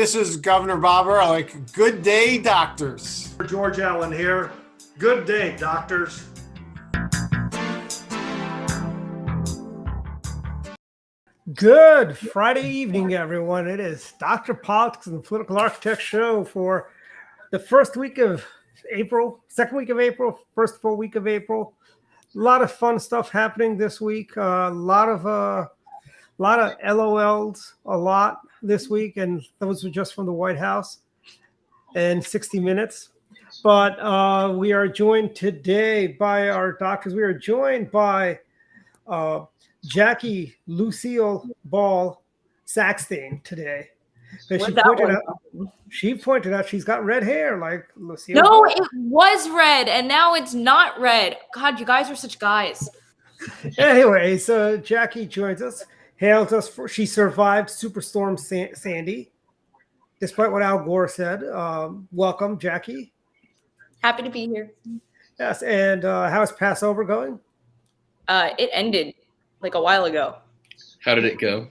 This is Governor Bobber. I like good day, doctors. George Allen here. Good day, doctors. Good Friday evening, everyone. It is Dr. Politics and the Political Architect Show for the first week of April, second week of April, first full week of April. A lot of fun stuff happening this week. A lot of LOLs, a lot this week, and those were just from the White House and 60 Minutes. But we are joined today by our doctors. We are joined by Jackie Lucille Ball Saxton today. She pointed out she's got red hair like Lucille. No, Ball. it was red, and now it's not red. God, you guys are such guys. Anyway, so Jackie joins us, hails us. She survived Superstorm Sandy, despite what Al Gore said. Welcome, Jackie. Happy to be here. Yes, and how's Passover going? It ended like a while ago. How did it go?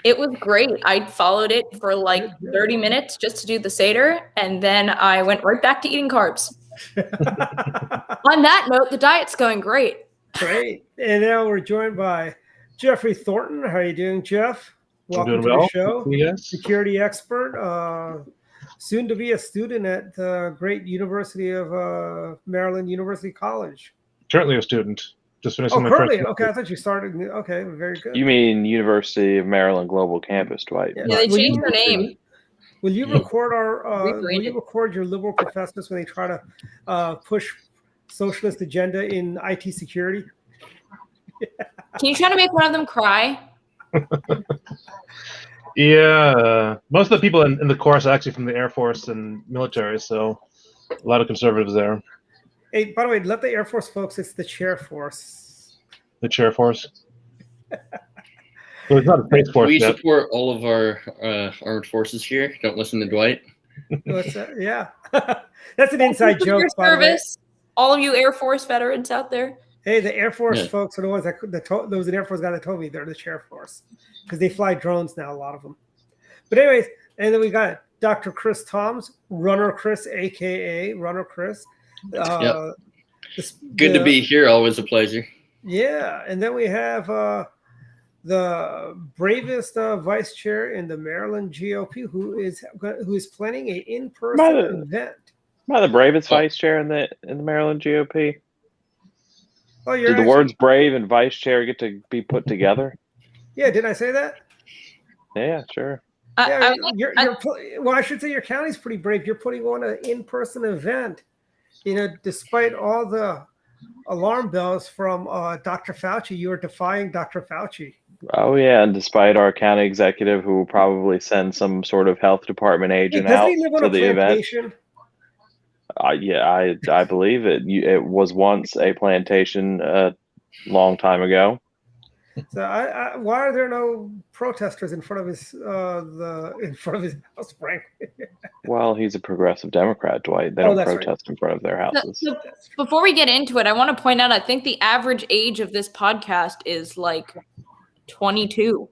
It was great. I followed it for like 30 minutes just to do the Seder, and then I went right back to eating carbs. On that note, the diet's going great. Great. And now we're joined by Jeffrey Thornton. How are you doing, Jeff? Welcome to the show. Yes. Security expert, soon to be a student at the great University of Maryland University College. Currently a student. Just finishing my currently? first. Okay, I thought you started. Okay, very good. You mean University of Maryland Global Campus, Dwight? Yeah, they changed their name. Will you record your liberal professors when they try to push socialist agenda in IT security? Can you try to make one of them cry? Yeah, most of the people in the course are actually from the Air Force and military, so a lot of conservatives there. Hey, by the way, let the Air Force folks, it's the Chair Force. The Chair Force. Well, it's not a Space Force We yet. support all of our armed forces here. Don't listen to Dwight. What's that? Yeah. That's an inside joke. Your By the way. service, all of you Air Force veterans out there. Hey, the Air Force folks are the ones that there was an Air Force guy that told me they're the Chair Force because they fly drones now, a lot of them. But anyways, and then we got Dr. Chris Toms, Runner Chris, aka Runner Chris. Yep. Good to be here. Always a pleasure. Yeah, and then we have the bravest vice chair in the Maryland GOP, who is planning an in-person event. Am I the bravest vice chair in the Maryland GOP? Oh, Did the words brave and vice chair get to be put together? Yeah, did I say that? Yeah, sure. Well, I should say your county's pretty brave. You're putting on an in-person event. You know, despite all the alarm bells from Dr. Fauci, you are defying Dr. Fauci. Oh, yeah, and despite our county executive who will probably send some sort of health department agent out to the event. Yeah, I believe it. It was once a plantation a long time ago. So why are there no protesters in front of his house, frankly? Well, he's a progressive Democrat, Dwight. They don't protest in front of their houses. So before we get into it, I want to point out, I think the average age of this podcast is like 22.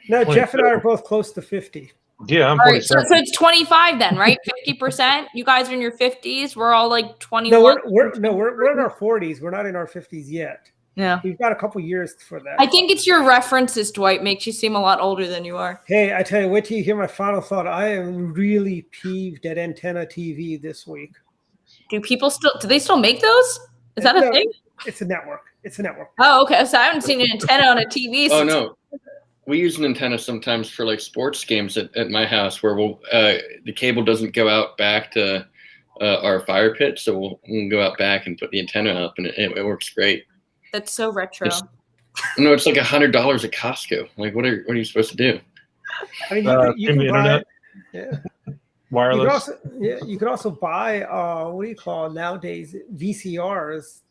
No, Jeff and I are both close to 50. Yeah, I'm 47. So it's 25 then, right? 50%. You guys are in your 50s. We're all like 21. No, we're in our 40s. We're not in our 50s yet. Yeah, we've got a couple years for that. I think it's your references, Dwight, makes you seem a lot older than you are. Hey, I tell you, wait till you hear my final thought. I am really peeved at Antenna TV this week. Do they still make those? Is that a thing? It's a network. Oh, okay. So I haven't seen an antenna on a TV. Oh no, we use an antenna sometimes for like sports games at my house where the cable doesn't go out back to our fire pit, so we'll go out back and put the antenna up, and it works great. That's so retro. It's like $100 at Costco. Like, what are you supposed to do? I mean, you can buy internet. Yeah. Wireless. You could also buy what do you call nowadays VCRs.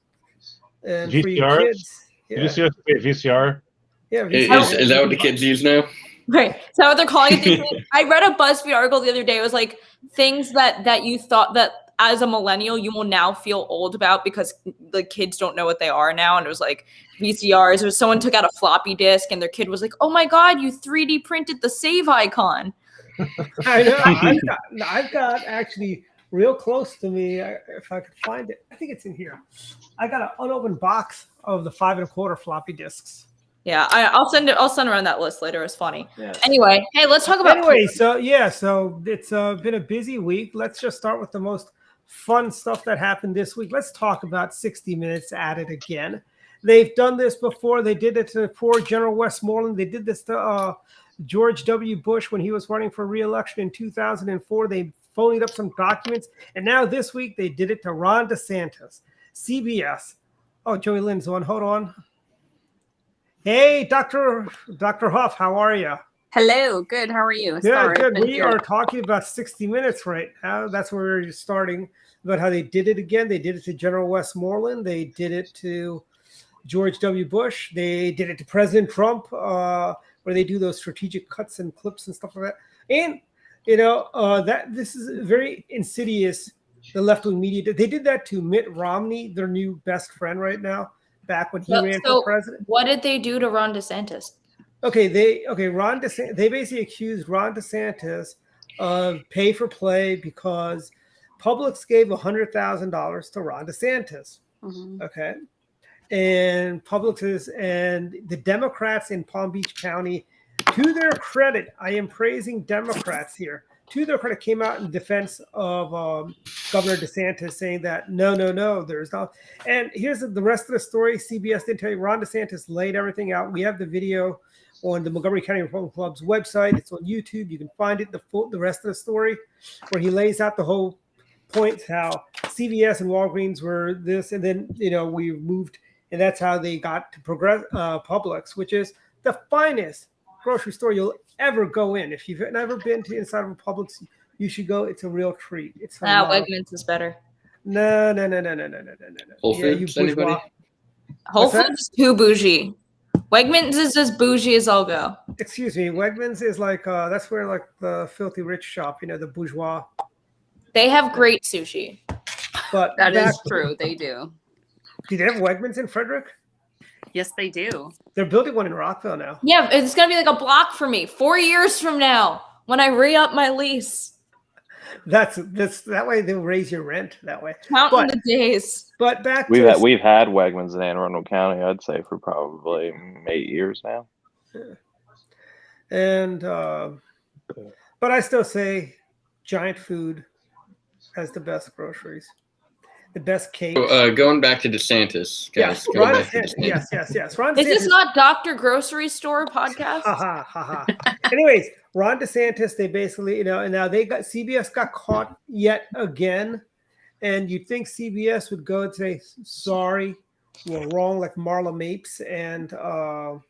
And VCRs? for your kids, yeah. VCR. Yeah. Is that what the kids use now? Right. Is that what they're calling it? I read a BuzzFeed article the other day. It was like things that you thought that as a millennial you will now feel old about because the kids don't know what they are now. And it was like VCRs, or someone took out a floppy disk and their kid was like, oh my God, you 3D printed the save icon. I know. I've got actually real close to me. If I could find it, I think it's in here. I got an unopened box of the 5 1/4 floppy disks. Yeah, I'll send around that list later. It's funny. Yeah. Anyway, hey, let's talk about. So it's been a busy week. Let's just start with the most fun stuff that happened this week. Let's talk about 60 Minutes at it again. They've done this before. They did it to poor General Westmoreland. They did this to George W. Bush when he was running for re-election in 2004. They phoned up some documents, and now this week they did it to Ron DeSantis. CBS. Oh, Joey Lynn's on. Hold on. Hey, Dr. Huff, how are you? Hello, good. How are you? Good. We are talking about 60 Minutes right now. That's where we're starting about how they did it again. They did it to General Westmoreland. They did it to George W. Bush. They did it to President Trump, where they do those strategic cuts and clips and stuff like that. And that this is very insidious. The left-wing media. They did that to Mitt Romney, their new best friend right now. Back when he ran for president. What did they do to Ron DeSantis? Ron DeSantis. They basically accused Ron DeSantis of pay for play because Publix gave $100,000 to Ron DeSantis. Mm-hmm. Okay, and Publix and the Democrats in Palm Beach County, to their credit, I am praising Democrats here. To their credit, came out in defense of Governor DeSantis, saying that no, there's not. And here's the rest of the story. CBS didn't tell you. Ron DeSantis laid everything out. We have the video on the Montgomery County Republican Club's website. It's on YouTube. You can find it. The rest of the story, where he lays out the whole points how CVS and Walgreens were this, and then we moved, and that's how they got to Publix, which is the finest grocery store you'll ever go in. If you've never been to inside of a Publix, you should go. It's a real treat. It's Wegmans is better. No. Whole Foods, anybody? Whole Foods is too bougie. Wegmans is as bougie as I'll go. Excuse me. Wegmans is like that's where like the filthy rich shop. The bourgeois. They have great sushi. But that is true. They do. Do they have Wegmans in Frederick? Yes, they do. They're building one in Rockville now. Yeah, it's going to be like a block for me 4 years from now when I re-up my lease. That's that way they'll raise your rent that way. Counting the days. But back we've had Wegmans in Anne Arundel County, I'd say, for probably 8 years now. Yeah. And but I still say Giant Food has the best groceries. The best cake. Going back to DeSantis, guys. Yes. Ron DeSantis. Is this not Dr. Grocery Store podcast? Ha. Anyways, Ron DeSantis, they basically, and now CBS got caught yet again. And you'd think CBS would go and say, sorry, we're wrong, like Marla Mapes and Dan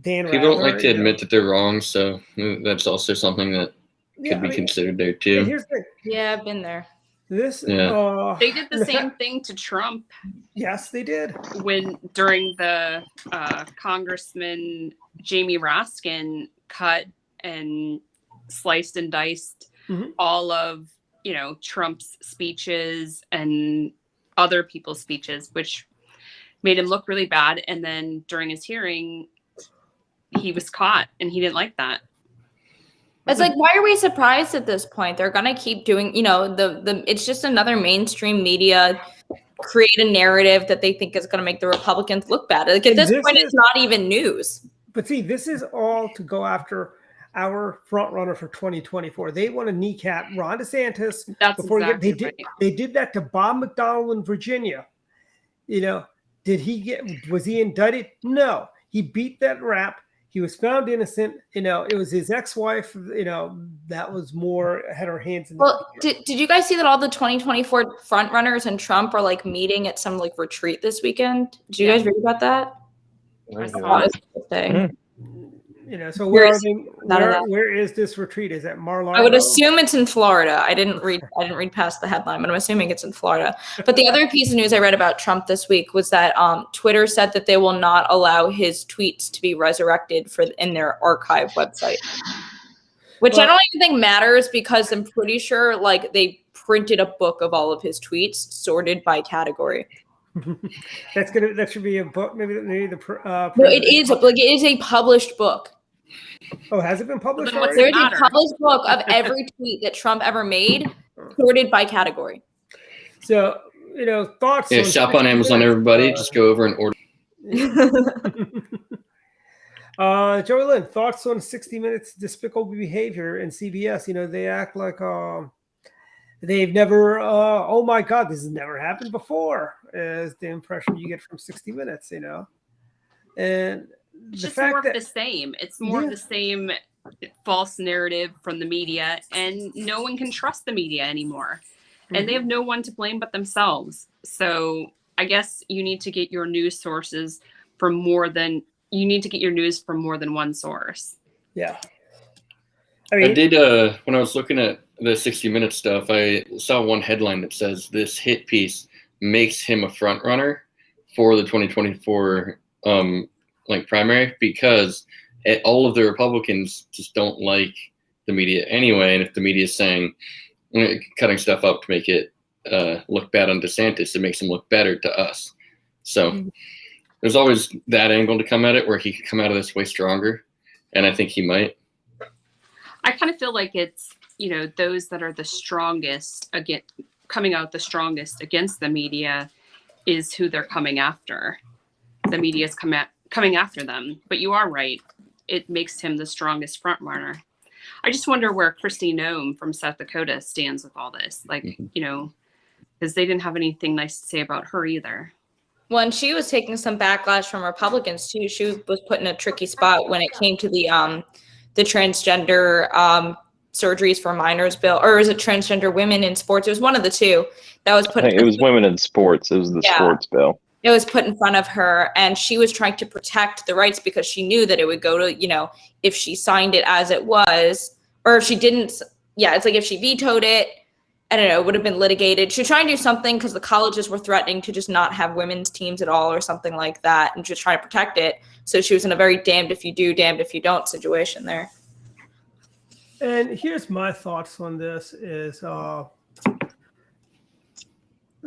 Rather. People don't like to admit that they're wrong, so that's also something that could be considered there too. Here's the thing. Yeah, I've been there. They did the same thing to Trump. Yes, they did. During the Congressman Jamie Raskin cut and sliced and diced all of Trump's speeches and other people's speeches, which made him look really bad. And then during his hearing, he was caught, and he didn't like that. It's like, why are we surprised at this point? They're gonna keep doing, it's just another mainstream media create a narrative that they think is gonna make the Republicans look bad. Like at this point, it's not even news. But see, this is all to go after our front runner for 2024. They want to kneecap Ron DeSantis. That's before exactly they right. They did that to Bob McDonnell in Virginia. Did was he indicted? No, he beat that rap. He was found innocent. It was his ex-wife. That was more had her hands in. Well, did you guys see that all the 2024 front runners and Trump are like meeting at some like retreat this weekend? Did you guys read about that? I saw it. So where is this retreat? Is it Mar-a-Lago? I would assume it's in Florida. I didn't read past the headline, but I'm assuming it's in Florida. But the other piece of news I read about Trump this week was that Twitter said that they will not allow his tweets to be resurrected in their archive website, which I don't even think matters because I'm pretty sure like they printed a book of all of his tweets sorted by category. That should be a book. Maybe the. No, it is a published book. Oh, has it been published Then what's already? There's a published book of every tweet that Trump ever made, sorted by category. So, thoughts Yeah, on shop on 60 Amazon, minutes? everybody. Just go over and order. Joey Lynn, thoughts on 60 Minutes despicable behavior in CBS? They act like they've never, oh my God, this has never happened before, is the impression you get from 60 Minutes, And It's the just fact more that of the same. It's more of the same false narrative from the media, and no one can trust the media anymore. And they have no one to blame but themselves. So I guess you need to get your news sources from more than one source. Yeah. I did when I was looking at the 60 Minutes stuff, I saw one headline that says this hit piece makes him a front runner for the 2024 primary, because all of the Republicans just don't like the media anyway, and if the media is saying cutting stuff up to make it look bad on DeSantis, it makes him look better to us. So there's always that angle to come at it, where he could come out of this way stronger, and I think he might. I kind of feel like it's, those that are the strongest coming out the strongest against the media is who they're coming after. The media is coming after them. But you are right. It makes him the strongest front runner. I just wonder where Kristi Noem from South Dakota stands with all this. Because they didn't have anything nice to say about her either. When she was taking some backlash from Republicans too, she was put in a tricky spot when it came to the transgender surgeries for minors bill, or is it transgender women in sports? It was one of the two that was put. It was women in sports. It was the sports bill. It was put in front of her, and she was trying to protect the rights because she knew that it would go to, if she signed it as it was, or if she didn't. Yeah, it's like if she vetoed it, I don't know, it would have been litigated. She was trying to do something because the colleges were threatening to just not have women's teams at all or something like that, and she was trying to protect it. So she was in a very damned if you do, damned if you don't situation there. And here's my thoughts on this is the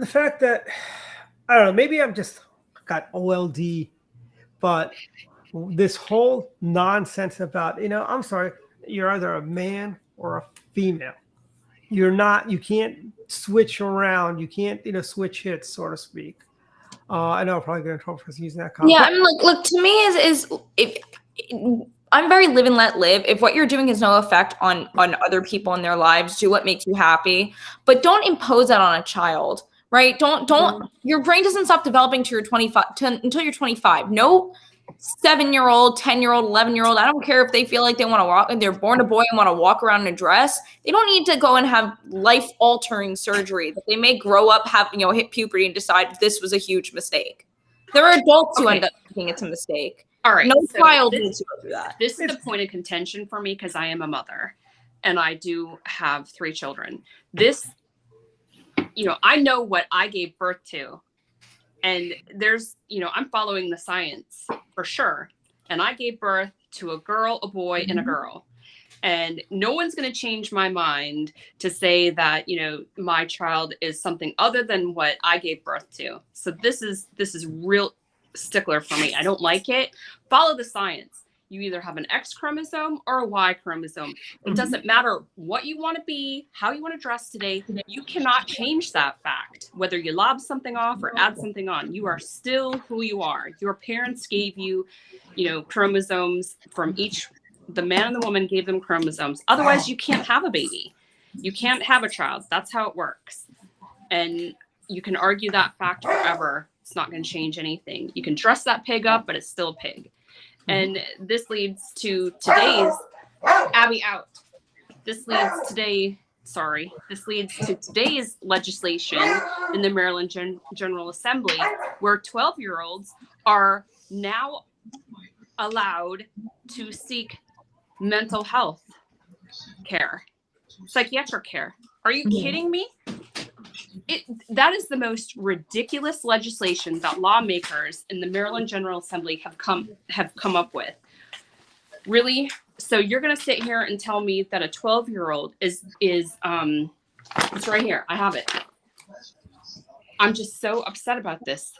fact that, I don't know, maybe I'm just got OLD, but this whole nonsense about, I'm sorry, you're either a man or a female. You can't switch around. You can't, switch hits, so to speak. I know I'm probably going to trouble for using that comment. Yeah, I mean, look, to me is if I'm very live and let live. If what you're doing has no effect on other people in their lives, do what makes you happy, but don't impose that on a child, right? Don't your brain doesn't stop developing to your 25 until you're 25. No 7-year-old, 10-year-old, 11-year-old, I don't care if they feel like they want to walk and they're born a boy and want to walk around in a dress. They don't need to go and have life-altering surgery that they may grow up, hit puberty and decide this was a huge mistake. There are adults who end up thinking it's a mistake. All right. No child needs to go through that. This is a point of contention for me because I am a mother and I do have 3 children. This, I know what I gave birth to. And there's, I'm following the science for sure. And I gave birth to a girl, a boy, and a girl. And no one's going to change my mind to say that, my child is something other than what I gave birth to. So this is real stickler for me. I don't like it. Follow the science. You either have an X chromosome or a Y chromosome. It doesn't matter what you want to be, how you want to dress today. You cannot change that fact. Whether you lob something off or add something on, you are still who you are. Your parents gave you, chromosomes from each. The man and the woman gave them chromosomes. Otherwise, you can't have a baby. You can't have a child. That's how it works. And you can argue that fact forever. It's not going to change anything. You can dress that pig up, but it's still a pig. And this leads to today's Abby out. This leads to today's legislation in the Maryland General Assembly, where 12-year-olds are now allowed to seek mental health care, psychiatric care. Are you kidding me? That is the most ridiculous legislation that lawmakers in the Maryland General Assembly have come up with. Really? So you're going to sit here and tell me that a 12-year-old is it's right here. I have it. I'm just so upset about this.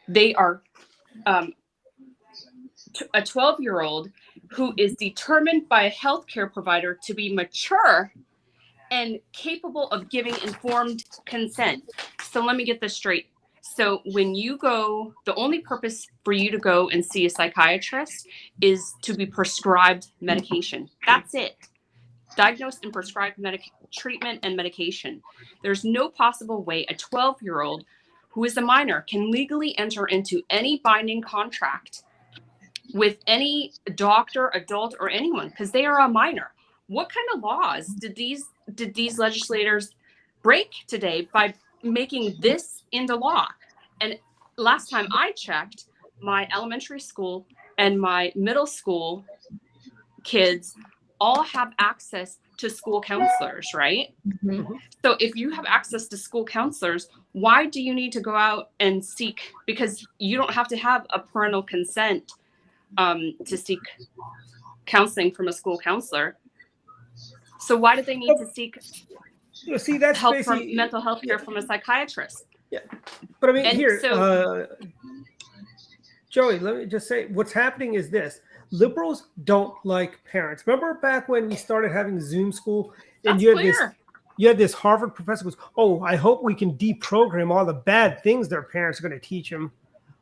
They are a 12-year-old who is determined by a healthcare provider to be mature and capable of giving informed consent. So let me get this straight. So when you go, the only purpose for you to go and see a psychiatrist is to be prescribed medication. That's it. Diagnosed and prescribed treatment and medication. There's no possible way a 12-year-old who is a minor can legally enter into any binding contract with any doctor, adult, or anyone, because they are a minor. What kind of laws did these legislators break today by making this into law? And last time I checked, my elementary school and my middle school kids all have access to school counselors, right? Mm-hmm. So if you have access to school counselors, why do you need to go out and seek? Because you don't have to have a parental consent to seek counseling from a school counselor. So why do they need to seek that's help from mental health care from a psychiatrist? Yeah, but I mean, And here, so- Joey, let me just say, what's happening is this: liberals don't like parents. Remember back when we started having Zoom school, and That's you had this Harvard professor goes, "Oh, I hope we can deprogram all the bad things their parents are going to teach them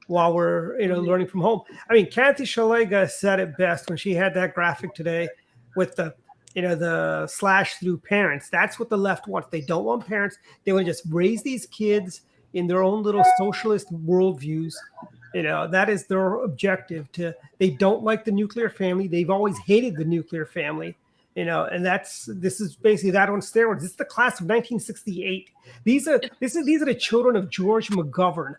while we're learning from home." I mean, Kathy Shalega said it best when she had that graphic today with the slash through parents. That's what the left wants. They don't want parents. They want to just raise these kids in their own little socialist worldviews. That is their objective. They don't like the nuclear family. They've always hated the nuclear family. And this is basically that on steroids. This is the class of 1968. These are the children of George McGovern,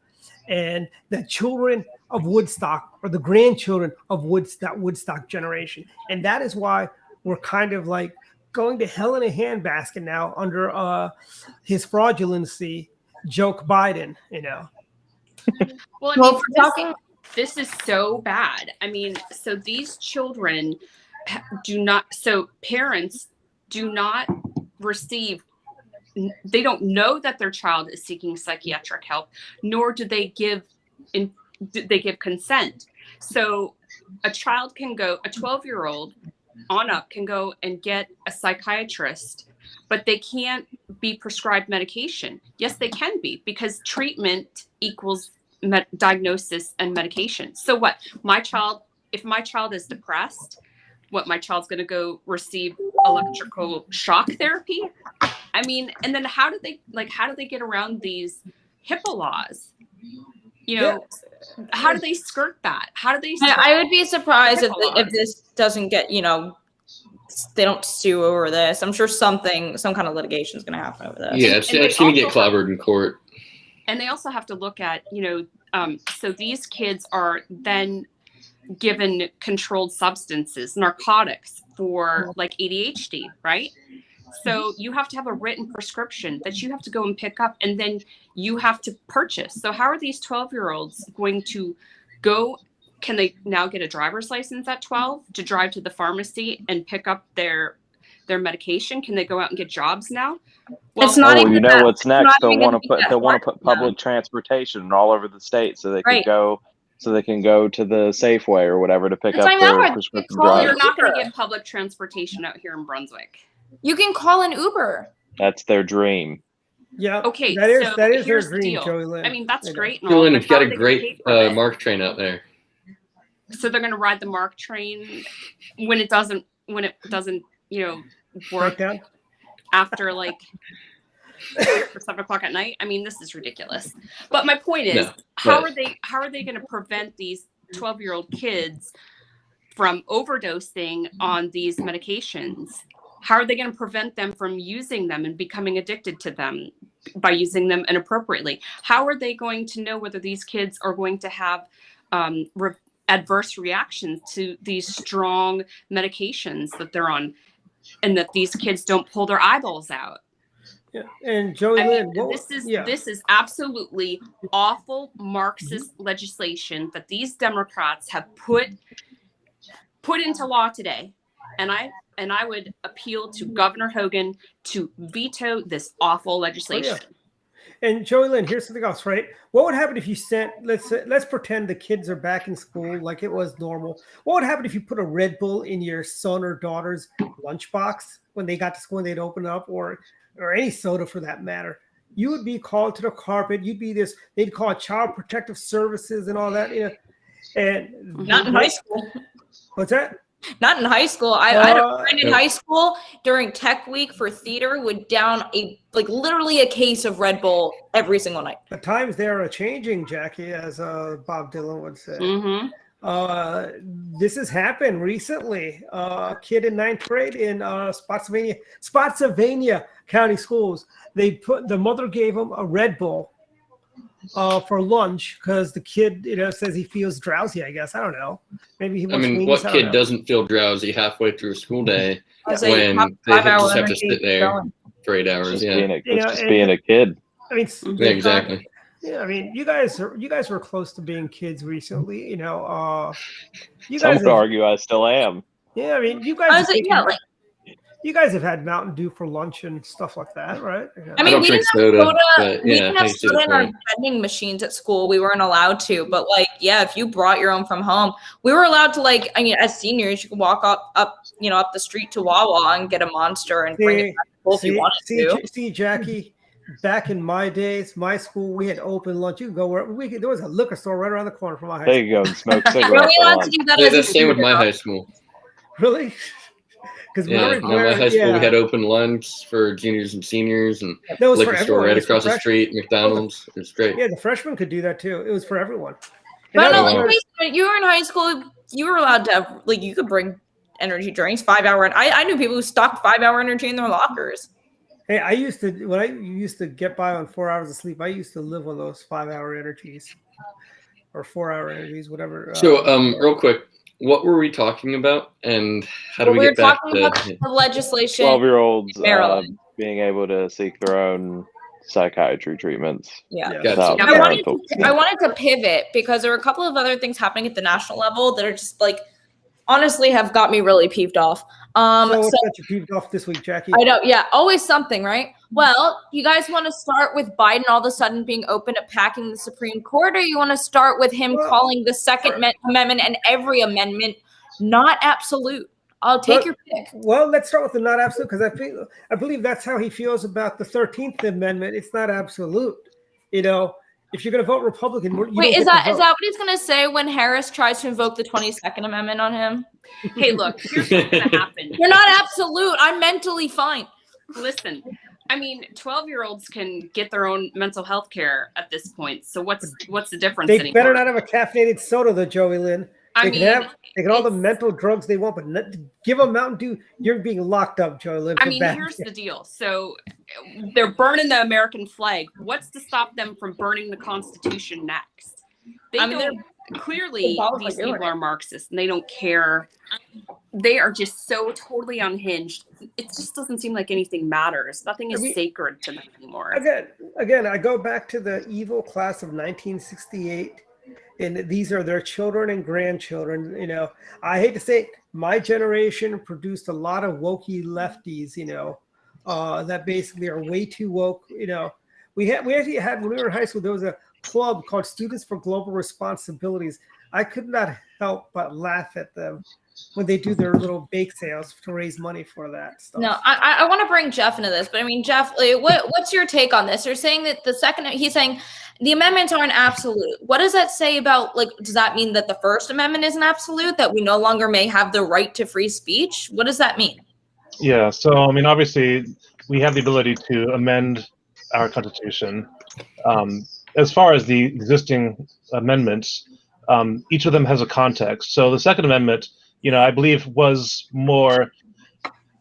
and the children of Woodstock, or the grandchildren of Woodstock generation. And that is why we're kind of like going to hell in a handbasket now under his fraudulency, joke Biden. Well, I mean, this is so bad. I mean, so these children parents do not receive, they don't know that their child is seeking psychiatric help, nor do they give consent. So a 12-year-old on up can go and get a psychiatrist, but they can't be prescribed medication. Yes, they can be, because treatment equals diagnosis and medication. So what? If my child is depressed, my child's going to go receive electrical shock therapy? I mean, and then how do they get around these HIPAA laws? How do they skirt that? How do they? I would be surprised if this doesn't get, they don't sue over this. I'm sure some kind of litigation is going to happen over this. Yeah, it's going to get clobbered in court. And they also have to look at, so these kids are then given controlled substances, narcotics for like ADHD, right? So you have to have a written prescription that you have to go and pick up, and then you have to purchase. So how are these 12-year-olds going to go? Can they now get a driver's license at 12 to drive to the pharmacy and pick up their medication? Can they go out and get jobs now? Well, it's not even that. What's next? They'll want to put public transportation all over the state so they can go. So they can go to the Safeway or whatever to pick up their prescription drugs. You're not going to get public transportation out here in Brunswick. You can call an Uber. That's their dream. Yeah. Okay. That is their the dream, deal. Joey Lynn. I mean, that's great. Joey Lynn, you've got a great MARC train out there. So they're going to ride the MARC train when it doesn't, work after like 7 o'clock at night. I mean, this is ridiculous. But my point is, how are they going to prevent these 12-year-old kids from overdosing on these medications? How are they going to prevent them from using them and becoming addicted to them by using them inappropriately? How are they going to know whether these kids are going to have adverse reactions to these strong medications that they're on, and that these kids don't pull their eyeballs out? Yeah. And Joey Lynn, this is absolutely awful Marxist legislation that these Democrats have put into law today. And I would appeal to Governor Hogan to veto this awful legislation. And Joey Lynn, here's something else, right? What would happen if you sent, let's pretend the kids are back in school like it was normal. What would happen if you put a Red Bull in your son or daughter's lunchbox when they got to school and they'd open up, or any soda for that matter? You would be called to the carpet. You'd be this, they'd call Child Protective Services and all that. And not in high school. What's that? Not in high school. I had a friend in high school during tech week for theater would down literally a case of Red Bull every single night. The times they are changing, Jackie, as Bob Dylan would say. This has happened recently. A kid in 9th grade in Spotsylvania County Schools. The mother gave him a Red Bull for lunch because the kid, says he feels drowsy. I guess I don't know. Maybe he. What kid doesn't feel drowsy halfway through a school day when they just have to sit there for 8 hours? Just being a kid. I mean, exactly. Yeah, I mean, you guys were close to being kids recently. You guys. Some would argue I still am. Yeah, I mean, you guys. You guys have had Mountain Dew for lunch and stuff like that, right? I mean, we didn't have soda. We didn't have soda in our vending machines at school. We weren't allowed to. But if you brought your own from home, we were allowed to. As seniors, you could walk up the street to Wawa and get a Monster and bring it back to school if you wanted to. See, Jackie, back in my days, my school, we had open lunch. You could go where there was a liquor store right around the corner from my high school. There you go, and smoke cigarettes. Were we allowed to do that? That's the same with my high school. Really? Because my high school, we had open lunch for juniors and seniors, and liquor store right across the street, McDonald's. It was great. Yeah, the freshmen could do that too. It was for everyone. But you were in high school. You were allowed to have you could bring energy drinks, 5 hour. And I knew people who stocked 5 hour energy in their lockers. Hey, when I used to get by on 4 hours of sleep, I used to live on those 5 hour energies or 4 hour energies, whatever. So, real quick. What were we talking about, and how do we get back to the legislation? 12-year-olds being able to seek their own psychiatry treatments. Yeah. Gotcha. I wanted to pivot because there were a couple of other things happening at the national level that are just honestly have got me really peeved off. So what's got you peeved off this week, Jackie? I know, yeah, always something, right? Well, you guys want to start with Biden all of a sudden being open to packing the Supreme Court, or you want to start with him calling the Second Amendment and every amendment not absolute? I'll take your pick. Well, let's start with the not absolute because I believe that's how he feels about the 13th Amendment. It's not absolute, If you're going to vote Republican, is that what he's going to say when Harris tries to invoke the 22nd Amendment on him? Hey, look, here's what's going to happen. You're not absolute. I'm mentally fine. Listen, I mean, 12-year-olds can get their own mental health care at this point. So what's the difference they anymore? Better not have a caffeinated soda, though, Joey Lynn. They can all the mental drugs they want, but give them Mountain Dew. You're being locked up, Joey Lynn. Here's the deal. So they're burning the American flag. What's to stop them from burning the Constitution next? Clearly, these people are Marxists and they don't care. They are just so totally unhinged. It just doesn't seem like anything matters. Nothing is sacred to them anymore. Again, I go back to the evil class of 1968. And these are their children and grandchildren. I hate to say it, my generation produced a lot of wokey lefties, that basically are way too woke. We actually had, when we were in high school, there was a club called Students for Global Responsibilities. I could not help but laugh at them when they do their little bake sales to raise money for that stuff. No, I want to bring Jeff into this, but Jeff, what's your take on this? You're saying that he's saying the amendments aren't absolute. What does that say about, does that mean that the First Amendment isn't absolute, that we no longer may have the right to free speech? What does that mean? Yeah, so, obviously, we have the ability to amend our Constitution. As far as the existing amendments, each of them has a context. So the Second Amendment, I believe was more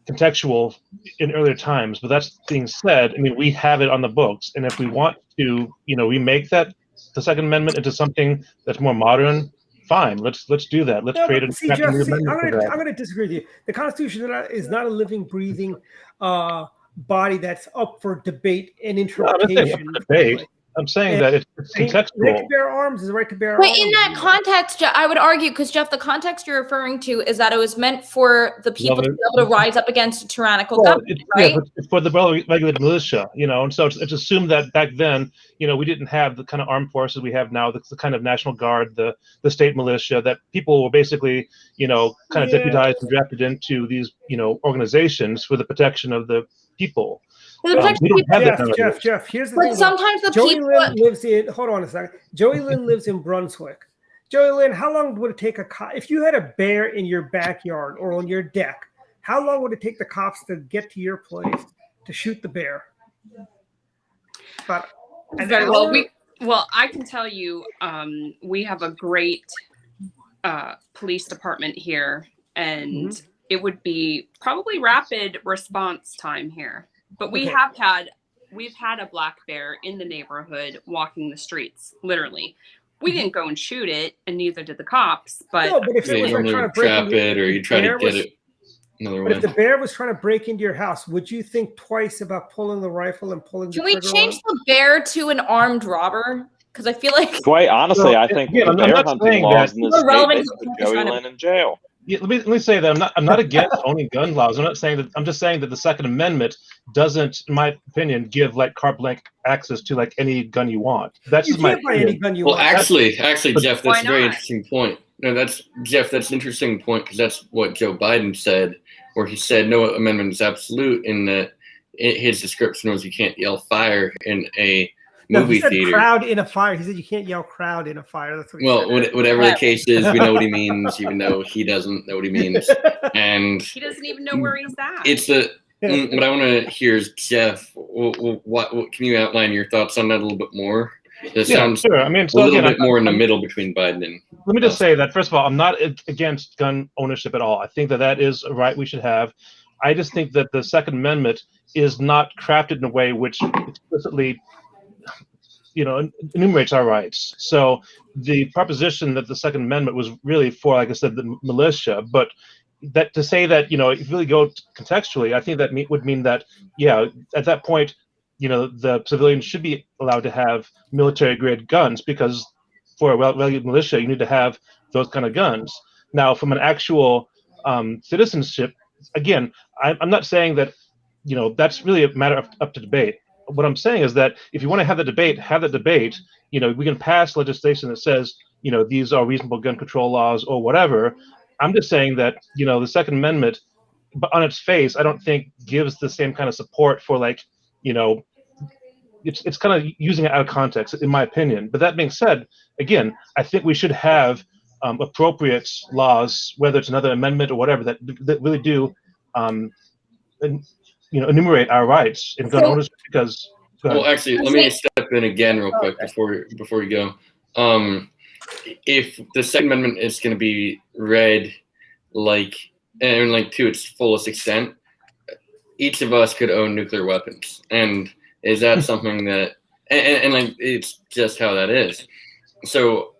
contextual in earlier times, but that's being said, we have it on the books. And if we want to, remake the Second Amendment into something that's more modern, fine, let's do that. Let's create a Jeff, I'm going to disagree with you. The Constitution is not a living, breathing body that's up for debate and interpretation. I'm saying that it's contextual. Right to bear arms is right to bear but arms. in that context, Jeff, I would argue, because Jeff, the context you're referring to is that it was meant for the people to be able to rise up against a tyrannical government, right? Yeah, it's for the regulated militia, and so it's assumed that back then, we didn't have the kind of armed forces we have now, the kind of National Guard, the state militia, that people were basically, kind of deputized and drafted into these, organizations for the protection of the people. We don't have that Jeff, here's the but thing. Sometimes the Joey people Lynn lives in. Hold on a second. Joey Lynn lives in Brunswick. Joey Lynn, how long would it take if you had a bear in your backyard or on your deck? How long would it take the cops to get to your place to shoot the bear? But well, I can tell you, we have a great police department here, and it would be probably rapid response time here. But we've had a black bear in the neighborhood walking the streets, literally. We didn't go and shoot it, and neither did the cops. But, no, but if it was like trying to break trap it, or you try to get it another way. If the bear was trying to break into your house, would you think twice about pulling the rifle and pulling the trigger? Can we change the bear to an armed robber? Because I feel like quite honestly, I think the bear hunting laws in this state put Joey Lynn in jail. Yeah, let me say that I'm not against owning gun laws. I'm not saying that. I'm just saying that the Second Amendment doesn't, in my opinion, give carte blanche access to any gun you want. That's just my opinion. Any gun you want. Actually, Jeff, that's a very interesting point. No, that's an interesting point, because that's what Joe Biden said, where he said no amendment is absolute, in that his description was you can't yell fire in a movie theater. Crowd in a fire. He said you can't yell crowd in a fire. That's what he said. Whatever the case is, we know what he means, even though he doesn't know what he means, and he doesn't even know where he's at. It's what I want to hear is, Jeff, what can you outline your thoughts on that a little bit more? It sounds sure. I mean, a little bit more in the middle between Biden and. Let me just say that, first of all, I'm not against gun ownership at all. I think that is a right we should have. I just think that the Second Amendment is not crafted in a way which explicitly enumerates our rights. So the proposition that the Second Amendment was really for, like I said, the militia, but that to say that, if you really go contextually, I think that would mean that, at that point, the civilians should be allowed to have military grade guns, because for a well-regulated militia, you need to have those kind of guns. Now, from an actual citizenship, again, I'm not saying that, that's really a matter of up to debate. What I'm saying is that if you want to have the debate, we can pass legislation that says, these are reasonable gun control laws or whatever. I'm just saying that, the Second Amendment, but on its face, I don't think gives the same kind of support for it's kind of using it out of context, in my opinion. But that being said, again, I think we should have appropriate laws, whether it's another amendment or whatever, that really do enumerate our rights in gun ownership. Because actually, let me step in again real quick before you go. If the Second Amendment is going to be read to its fullest extent, each of us could own nuclear weapons, and is that something that and it's just how that is. So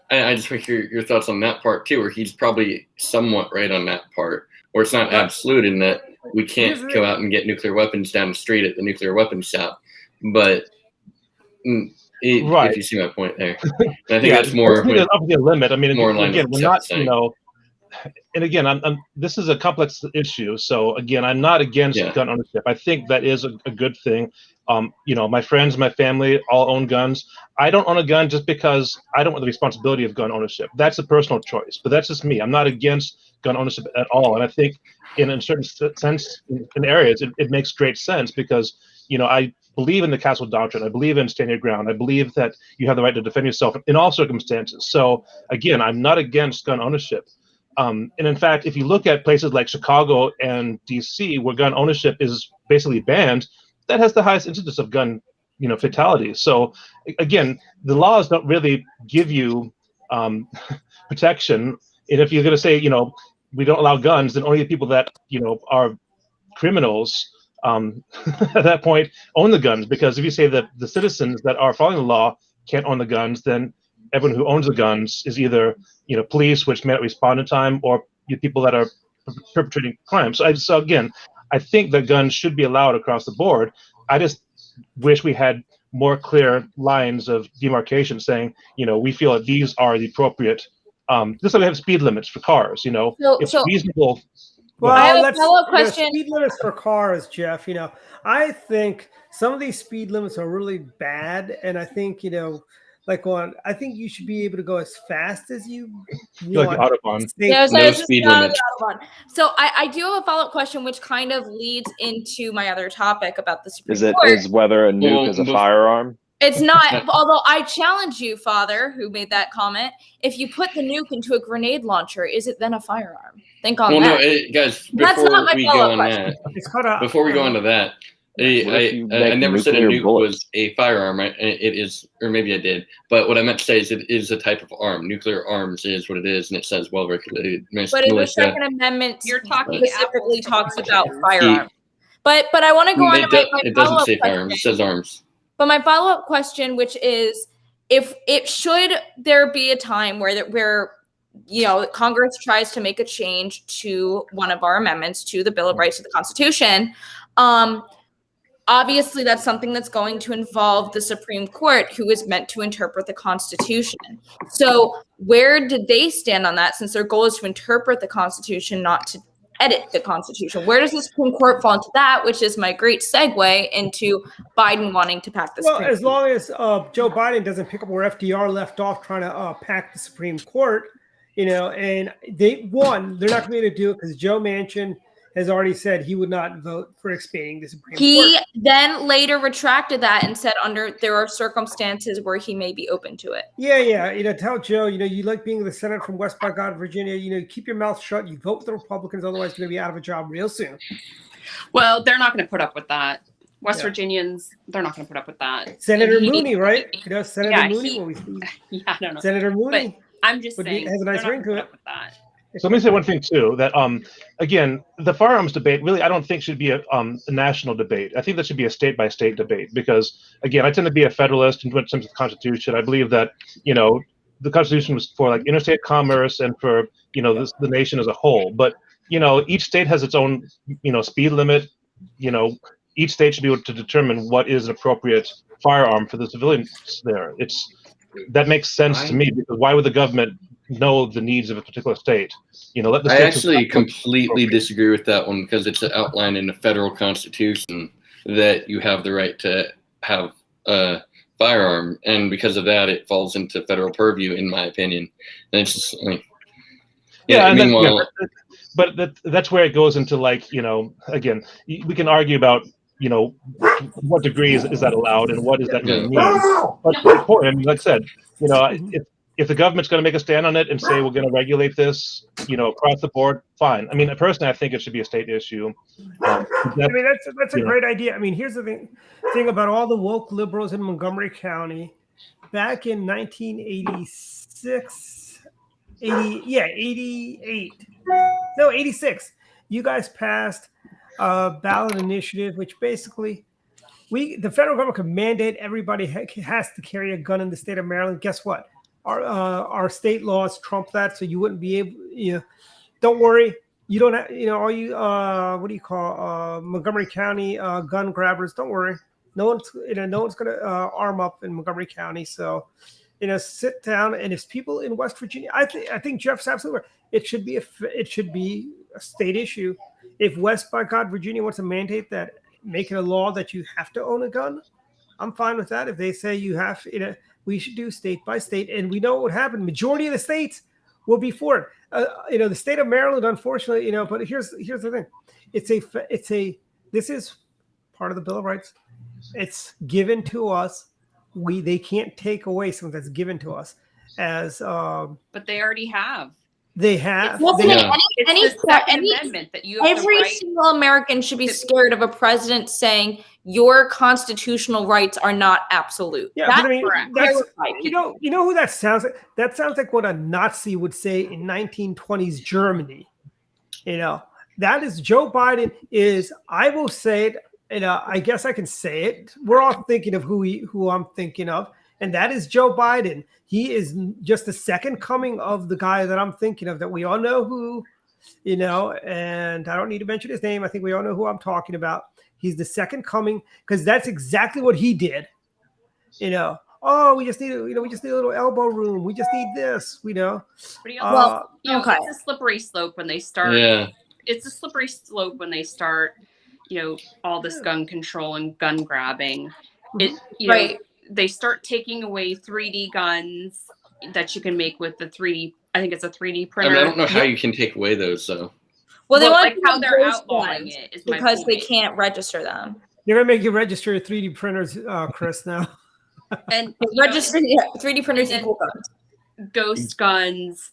I just want your thoughts on that part too, where he's probably somewhat right on that part, where it's not absolute in that we can't go out and get nuclear weapons down the street at the nuclear weapons shop. But if you see my point there, and I think that's more. There's obviously a limit. I mean, more in line again, with we're not, saying. And again, this is a complex issue. So again, I'm not against gun ownership. I think that is a good thing. My friends, my family all own guns. I don't own a gun just because I don't want the responsibility of gun ownership. That's a personal choice, but that's just me. I'm not against gun ownership at all. And I think in a certain sense, in areas, it makes great sense, because, I believe in the castle doctrine. I believe in stand your ground. I believe that you have the right to defend yourself in all circumstances. So again, I'm not against gun ownership. And in fact, if you look at places like Chicago and DC, where gun ownership is basically banned, that has the highest incidence of gun, fatalities. So again, the laws don't really give you protection. And if you're going to say, we don't allow guns, then only the people that, are criminals at that point own the guns. Because if you say that the citizens that are following the law can't own the guns, then everyone who owns the guns is either, police, which may not respond in time, or people that are perpetrating crimes. So again, I think that guns should be allowed across the board. I just wish we had more clear lines of demarcation, saying, we feel that these are the appropriate. Just like we have speed limits for cars. It's reasonable. Well, I have a follow-up question. Speed limits for cars, Jeff. I think some of these speed limits are really bad, and I think I think you should be able to go as fast as you want. Like the Autobahn. No speed limit. So I do have a follow-up question, which kind of leads into my other topic about the Supreme Court. Is whether a nuke is a firearm? It's not, although I challenge you, Father, who made that comment. If you put the nuke into a grenade launcher, is it then a firearm? Think on that. No, guys, That's not my follow-up question. Before we go on to that, I never said a nuke was a firearm, right? It is, or maybe I did. But what I meant to say is it is a type of arm. Nuclear arms is what it is, and it says well-regulated. But in the Second Amendment, specifically talks about firearms. But I want to go on to my it doesn't say firearms. It says arms. But my follow-up question, which is, if it should there be a time where Congress tries to make a change to one of our amendments to the Bill of Rights of the Constitution, obviously that's something that's going to involve the Supreme Court, who is meant to interpret the Constitution. So where did they stand on that, since their goal is to interpret the Constitution, not to edit the Constitution? Where does the Supreme Court fall into that, which is my great segue into Biden wanting to pack the Supreme Court? Well, as long as Joe Biden doesn't pick up where FDR left off trying to pack the Supreme Court, and they're not going to be able to do it because Joe Manchin has already said he would not vote for expanding the Supreme Court. He then later retracted that and said there are circumstances where he may be open to it. Yeah. Tell Joe, you like being the senator from West by God, Virginia. Keep your mouth shut. You vote with the Republicans, otherwise you're going to be out of a job real soon. Well, they're not going to put up with that. West Virginians, they're not going to put up with that. Senator Mooney, right? Senator Mooney. I don't know. Senator Mooney. But I'm just saying, has a nice ring to it. So let me say one thing too, that again, the firearms debate really I don't think should be a national debate. I think that should be a state by state debate, because again, I tend to be a federalist in terms of the Constitution. I believe that the Constitution was for like interstate commerce and for the nation as a whole. But each state has its own speed limit. Each state should be able to determine what is an appropriate firearm for the civilians there. That makes sense to me, because why would the government know the needs of a particular state? Let the I state actually completely disagree with that one, because it's outlined in the federal Constitution that you have the right to have a firearm, and because of that, it falls into federal purview, in my opinion. And it's just like, but that's where it goes into again, we can argue about what degree is that allowed and what does that really mean. But it's important. Like I said, if the government's going to make a stand on it and say we're going to regulate this, across the board, fine. I mean, personally, I think it should be a state issue. That's a great idea. I mean, here's the thing about all the woke liberals in Montgomery County. Back in 86, you guys passed a ballot initiative, which basically the federal government could mandate everybody has to carry a gun in the state of Maryland. Guess what? Our state laws trump that, so you wouldn't be able. Don't worry, you don't have. All you Montgomery County gun grabbers. Don't worry, no one's going to arm up in Montgomery County. So, sit down. And if people in West Virginia, I think Jeff's absolutely right. It should be a state issue. If West by God, Virginia wants to mandate that, make it a law that you have to own a gun, I'm fine with that. If they say you have, we should do state by state, and we know what would happen. Majority of the states will be for it. The state of Maryland, unfortunately, But here's the thing: this is part of the Bill of Rights. It's given to us. They can't take away something that's given to us. But they already have. They have. Any amendment that you have every single American should be scared of a president saying your constitutional rights are not absolute. Yeah, that's correct. You know who that sounds like? That sounds like what a Nazi would say in 1920s Germany. That is Joe Biden. I will say it, and I guess I can say it. We're all thinking of who I'm thinking of. And that is Joe Biden. He is just the second coming of the guy that I'm thinking of, that we all know who, and I don't need to mention his name. I think we all know who I'm talking about. He's the second coming, because that's exactly what he did. Oh, we just need a little elbow room. We just need this, Well, it's a slippery slope when they start. Yeah. It's a slippery slope when they start, all this gun control and gun grabbing. They start taking away 3D guns that you can make with the 3D. I think it's a 3D printer. I don't know how you can take away those though. Well, they want how they're outlawing it is because they can't register them. They're gonna make you register your 3D printers, Chris. Now. And register 3D printers equal guns. Ghost guns,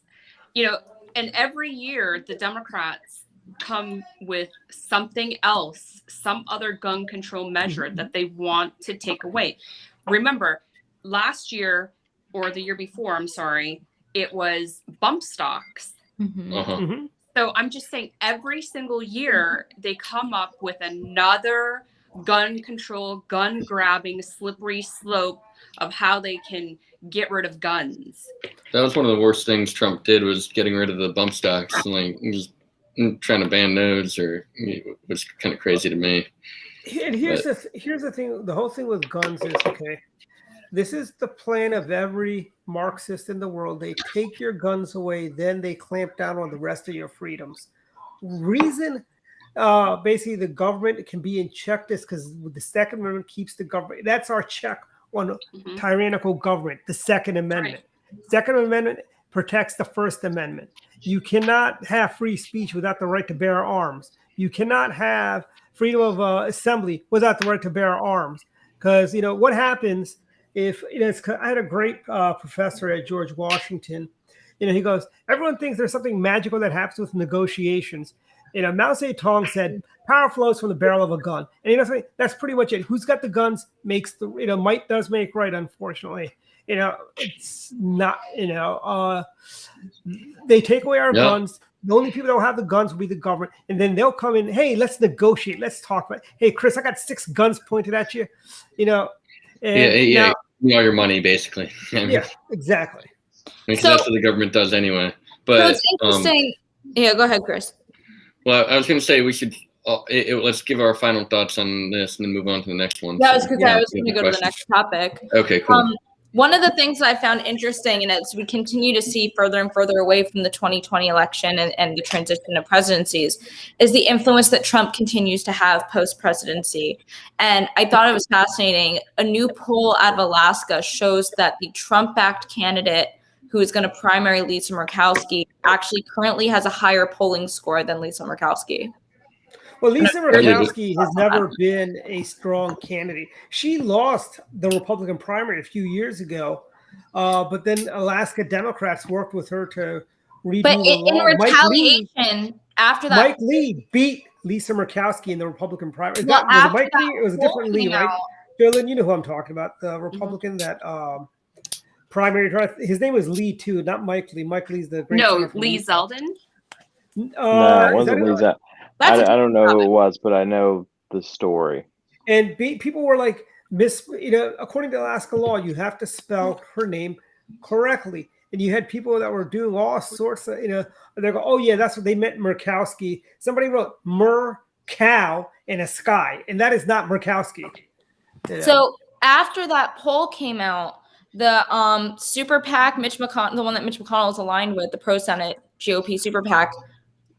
and every year the Democrats come with something else, some other gun control measure that they want to take away. Remember, last year or the year before, I'm sorry, it was bump stocks. So I'm just saying every single year they come up with another gun control, gun grabbing, slippery slope of how they can get rid of guns. That was one of the worst things Trump did, was getting rid of the bump stocks. Just trying to ban those, it was kind of crazy to me. And here's the thing. The whole thing with guns is, this is the plan of every Marxist in the world. They take your guns away, then they clamp down on the rest of your freedoms. Reason basically the government can be in check is because the Second Amendment keeps the government. That's our check on tyrannical government, the Second Amendment. Right. Second Amendment protects the First Amendment. You cannot have free speech without the right to bear arms. You cannot have freedom of assembly without the right to bear arms. Because, what happens if, I had a great professor at George Washington. He goes, everyone thinks there's something magical that happens with negotiations. Mao Zedong said, power flows from the barrel of a gun. And that's pretty much it. Who's got the guns makes the, might does make right, unfortunately. It's not, they take away our guns. The only people that will have the guns will be the government. And then they'll come in, hey, let's negotiate. Let's talk about, hey, Chris, I got 6 guns pointed at you, Now, all your money, basically. Yeah, exactly. That's what the government does anyway. But so it's interesting. Go ahead, Chris. Well, I was going to say we should let's give our final thoughts on this and then move on to the next one. Yeah, I was going to go to the next topic. Okay, cool. One of the things that I found interesting, and as we continue to see further and further away from the 2020 election and the transition of presidencies, is the influence that Trump continues to have post-presidency. And I thought it was fascinating. A new poll out of Alaska shows that the Trump-backed candidate who is going to primary Lisa Murkowski actually currently has a higher polling score than Lisa Murkowski. Well, Lisa Murkowski has never been a strong candidate. She lost the Republican primary a few years ago, but then Alaska Democrats worked with her to redo the law. In retaliation, after that, Mike Lee beat Lisa Murkowski in the Republican primary. Was it Mike Lee? It was a different Lee, right? Jolyn, you know who I'm talking about, the Republican that primary. His name was Lee too, not Mike Lee. Mike Lee's the great Lee Zeldin. No, it wasn't Lee Zeldin. I don't know who it was, but I know the story. And people were like, according to Alaska law, you have to spell her name correctly. And you had people that were doing all sorts of, they go, oh yeah, that's what they meant, Murkowski. Somebody wrote Mur-cow in a sky, and that is not Murkowski. So after that poll came out, the super PAC, Mitch McConnell, the one that Mitch McConnell is aligned with, the pro-Senate GOP super PAC,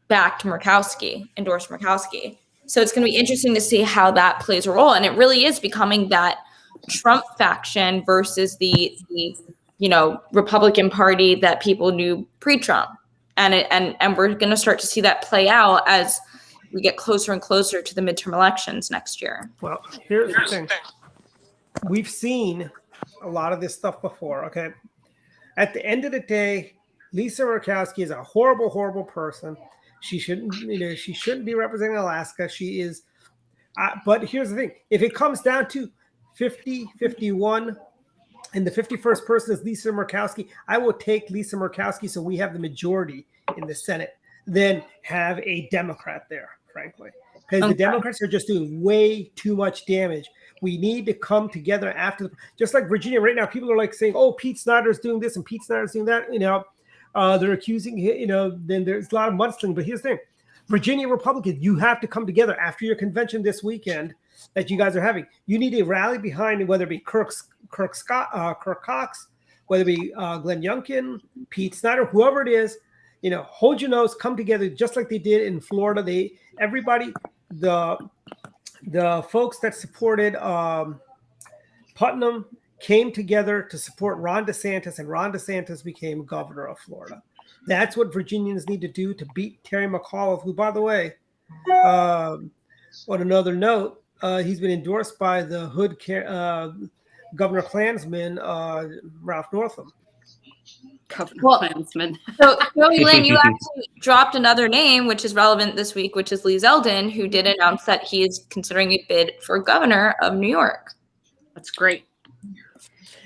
backed Murkowski, endorsed Murkowski. So it's going to be interesting to see how that plays a role. And it really is becoming that Trump faction versus the Republican Party that people knew pre-Trump. And we're going to start to see that play out as we get closer and closer to the midterm elections next year. Well, here's the thing. We've seen a lot of this stuff before, okay? At the end of the day, Lisa Murkowski is a horrible, horrible person. She shouldn't be representing Alaska. She is, but here's the thing. If it comes down to 50-51 and the 51st person is Lisa Murkowski, I will take Lisa Murkowski so we have the majority in the Senate, then have a Democrat there, frankly. Because the Democrats are just doing way too much damage. We need to come together just like Virginia right now, people are like saying, oh, Pete Snyder's doing this and Pete Snyder's doing that, they're accusing, then there's a lot of mudslinging. But here's the thing. Virginia Republicans, you have to come together after your convention this weekend. that you guys are having. You need to rally behind it, whether it be Kirk Cox, whether it be Glenn Youngkin, Pete Snyder, whoever it is. Hold your nose, come together, just like they did in Florida. The folks that supported Putnam came together to support Ron DeSantis, and Ron DeSantis became governor of Florida. That's what Virginians need to do to beat Terry McAuliffe, who, by the way, on another note, he's been endorsed by the Hood Governor Klansman, Ralph Northam. Klansman. So, Joey Lynn, you actually dropped another name, which is relevant this week, which is Lee Zeldin, who did announce that he is considering a bid for governor of New York. That's great.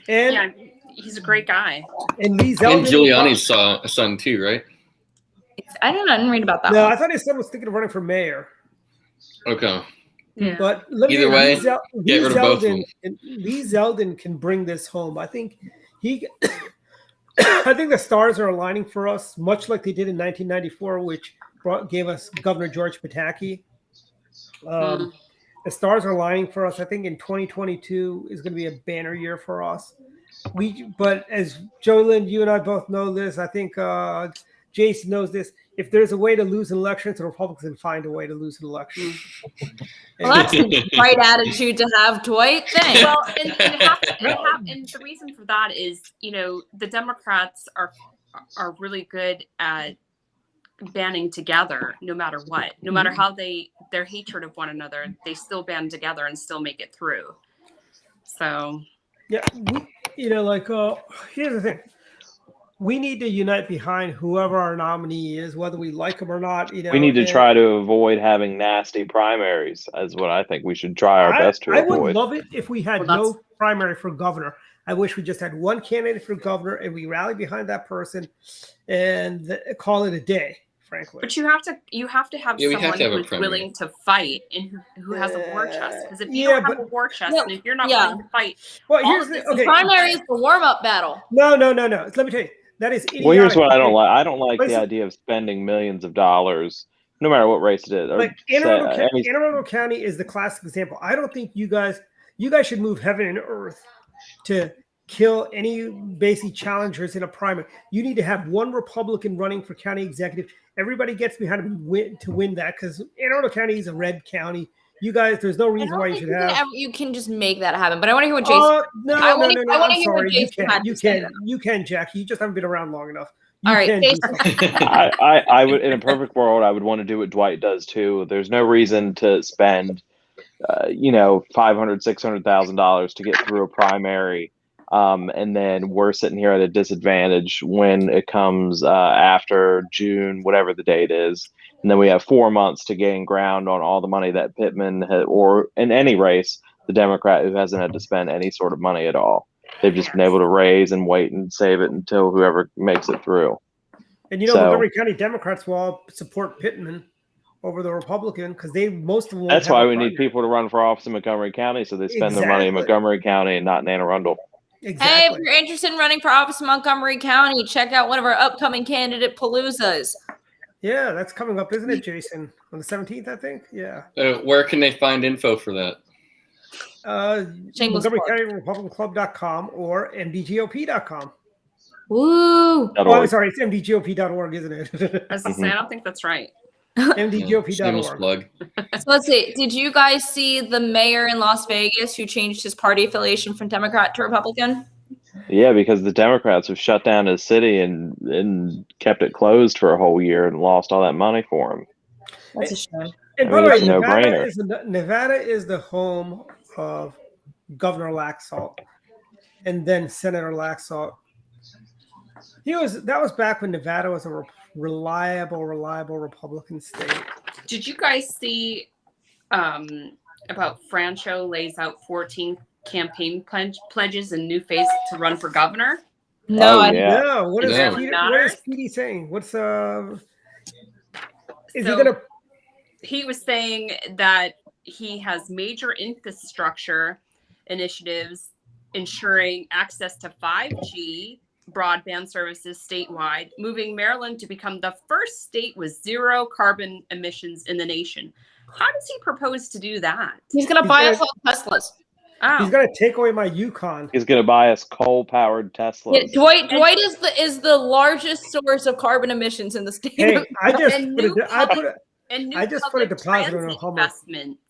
And yeah, he's a great guy. And Lee Zeldin, and Giuliani's son too, right? I don't know. I didn't read about that. No, one. I thought his son was thinking of running for mayor. Okay. Yeah. But Either way, get rid of both of them. Lee Zeldin can bring this home. I think I think the stars are aligning for us, much like they did in 1994, which gave us Governor George Pataki. The stars are aligning for us. I think in 2022 is going to be a banner year for us. But as Joe Lynn, you and I both know this. I think Jason knows this. If there's a way to lose an election, the Republicans can find a way to lose an election. Well, that's the right attitude to have, Dwight. Thanks. Well, and the reason for that is, the Democrats are really good at banding together no matter what. No matter how their hatred of one another, they still band together and still make it through. So, yeah, here's the thing. We need to unite behind whoever our nominee is, whether we like him or not. We need to try to avoid having nasty primaries, is what I think we should try our best to avoid. I would love it if we had no primary for governor. I wish we just had one candidate for governor and we rally behind that person and call it a day, frankly. But you have to have someone who's willing to fight and who has a war chest. Because if you don't have a war chest and if you're not willing to fight, the primary is the warm-up battle. No. Let me tell you. That is idiotic. Well, here's what I don't like. I don't like the idea of spending millions of dollars, no matter what race it is. Like Anne Arundel County is the classic example. I don't think you guys should move heaven and earth to kill any basic challengers in a primary. You need to have one Republican running for county executive. Everybody gets behind him to win that because Anne Arundel County is a red county. You guys, there's no reason why you should have. You can just make that happen. But I want to hear what Jason. No. I'm sorry. You can, Jackie. You just haven't been around long enough. All right, Jason. I would, in a perfect world, I would want to do what Dwight does too. There's no reason to spend, $500,000-$600,000 to get through a primary, and then we're sitting here at a disadvantage when it comes after June, whatever the date is. And then we have 4 months to gain ground on all the money that Pittman or in any race, the Democrat who hasn't had to spend any sort of money at all. They've just been able to raise and wait and save it until whoever makes it through. And Montgomery County Democrats will all support Pittman over the Republican because most of them. That's why we need people to run for office in Montgomery County so they spend their money in Montgomery County and not in Anne Arundel. Exactly. Hey, if you're interested in running for office in Montgomery County, check out one of our upcoming candidate paloozas. Yeah, that's coming up, isn't it, Jason? On the 17th, I think. Yeah. Where can they find info for that? Montgomery County Republicanclub.com or mdgop.com. Woo! I'm sorry, it's mdgop.org, isn't it? I was going to say, I don't think that's right. mdgop.org. Plug. So let's see. Did you guys see the mayor in Las Vegas who changed his party affiliation from Democrat to Republican? Yeah, because the Democrats have shut down his city and kept it closed for a whole year and lost all that money for him. That's a shame. And by the way, Nevada is the home of Governor Laxalt and then Senator Laxalt. That was back when Nevada was a reliable Republican state. Did you guys see about Francho lays out 14 campaign pledges and new face to run for governor? No, no. What is Petey saying? He was saying that he has major infrastructure initiatives ensuring access to 5G broadband services statewide, moving Maryland to become the first state with zero carbon emissions in the nation. How does he propose to do that? He's gonna buy us all Teslas. Oh, He's gonna take away my Yukon. He's going to buy us coal-powered Teslas. Yeah, Dwight is the largest source of carbon emissions in the state. Hey, I just And put new a, I put a, and new I just put a public deposit on a transit Hummer. investments.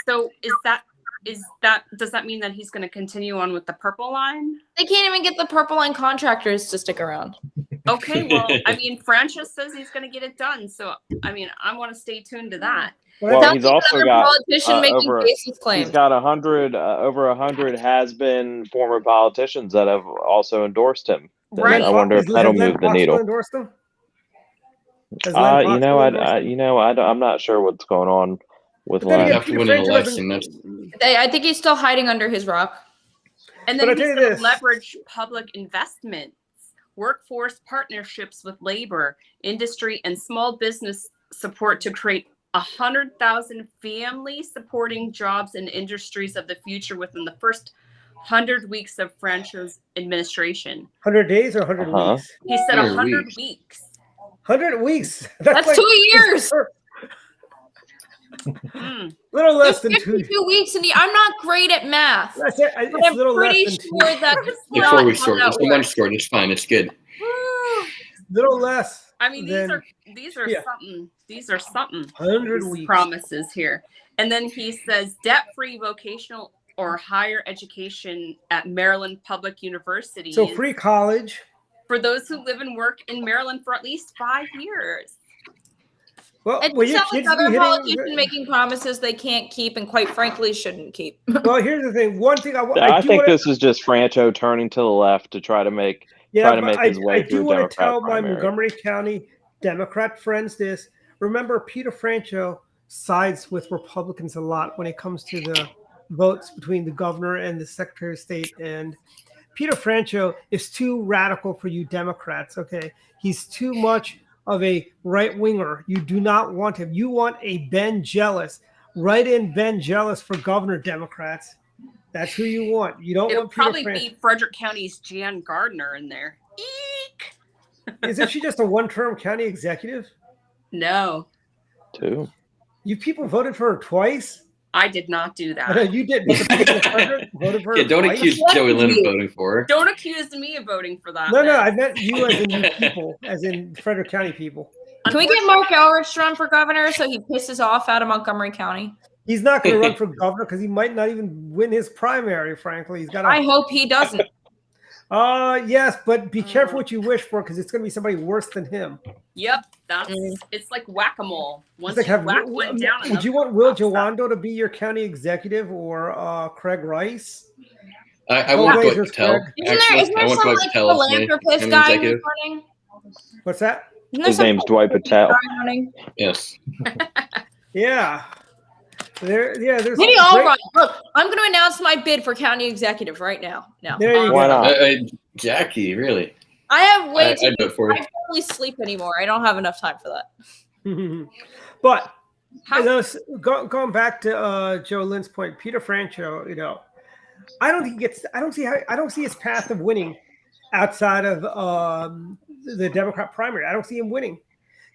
So does that mean that he's going to continue on with the Purple Line? They can't even get the Purple Line contractors to stick around. Okay, well, I mean, Francis says he's going to get it done, so I mean, I want to stay tuned to that. Well, Sounds he's like also another got politician making over. baseless He's claims. got over 100 has-been former politicians that have also endorsed him. Right. I wonder if that'll move the needle. Endorsed him? Has You Len know, Fox endorsed him? I'm not sure what's going on with But then Len. again, have to Peter win an Fraser election. doesn't- I think he's still hiding under his rock. And But then I he's tell you going to this. leverage public investments, workforce partnerships with labor, industry, and small business support to create 100,000 family-supporting jobs in industries of the future within the first 100 weeks of Franco's administration. 100 days or 100 Uh-huh. weeks? He said 100 100 weeks. weeks. 100 weeks. That's like 2 years. Hmm. little less than It's 2 52 weeks, and I'm not great at math. That's it. But It's a I'm little less pretty than sure that It's it's The not 4 weeks how short. that It's the one works. short. It's fine. It's good. little less. I mean, than these are yeah. something. These are something. 100 These weeks. promises here. And then he says debt-free vocational or higher education at Maryland Public University. So free college. for those who live and work in Maryland for at least 5 years. Well, It will your sounds like kids be other hitting? politicians making promises they can't keep and quite frankly shouldn't keep. Well, here's the thing. One thing I I do think wanna, this is just Franco turning to the left to try to make yeah, to but make his way I through do a want to Democrat tell my primary. Montgomery County Democrat friends this. Remember, Peter Franco sides with Republicans a lot when it comes to the votes between the governor and the Secretary of State. And Peter Franco is too radical for you Democrats. Okay, he's too much of a right winger. You do not want him. You want a Ben Jealous. Write in Ben Jealous for governor, Democrats. That's who you want. You don't It'll want Peter probably Franco. be Frederick County's Jan Gardner in there. Eek! Isn't she just a one-term county executive? No, Too. You people voted for her twice? I did not do I know that. you did. But the people of Frederick voted for her Yeah, don't twice? accuse Joey Lynn of voting for her. Don't accuse me of voting for that. No, man. I meant you as in you people, as in Frederick County people. Can we get Mark Elrich to run for governor so he pisses off out of Montgomery County? He's not going to run for governor because he might not even win his primary, frankly. He's got I a... hope he doesn't. Yes, but be careful what you wish for because it's going to be somebody worse than him. Yep, that's Mm. it's like whack-a-mole. Once It's like you whack one down, would another you want one Will pops up. Jawando to be your county executive or Craig Rice? I want Always Dwight Patel. respect. Isn't there I want some Dwight like Patel as my philanthropist county guy who's executive. running? What's that? Isn't there His some name's Dwight philanthropist Patel. guy running? Yes. Yeah. There's Maybe some I'll great- run. Look, I'm going to announce my bid for county executive right now. No, There you Why go. not? Jackie, really? I have way I'd too. vote for I you. barely sleep anymore. I don't have enough time for that. But How- going back to Joe Lynn's point, Peter Franco, I don't see his path of winning outside of the Democrat primary. I don't see him winning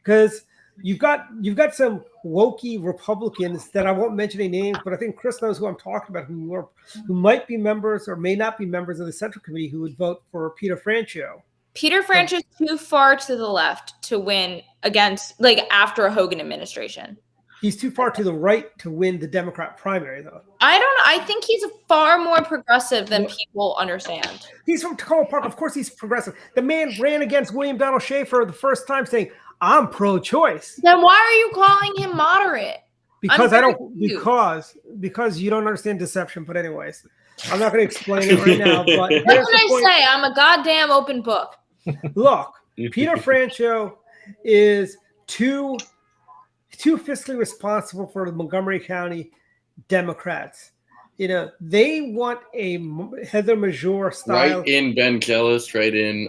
because you've got some wokey Republicans that I won't mention any names, but I think Chris knows who I'm talking about, who might be members or may not be members of the Central Committee who would vote for Peter Franco. Peter Franco is too far to the left to win against, after a Hogan administration. He's too far to the right to win the Democrat primary, though. I think he's far more progressive than people understand. He's from Tacoma Park. Of course he's progressive. The man ran against William Donald Schaefer the first time saying, I'm pro-choice. Then why are you calling him moderate? Because I'm I very don't confused. because you don't understand deception. But anyways, I'm not going to explain it right now. But What here's can the I point. say? I'm a goddamn open book. Look, Peter Franco is too fiscally responsible for the Montgomery County Democrats. They want a Heather Major style. Write in Ben Jealous, write in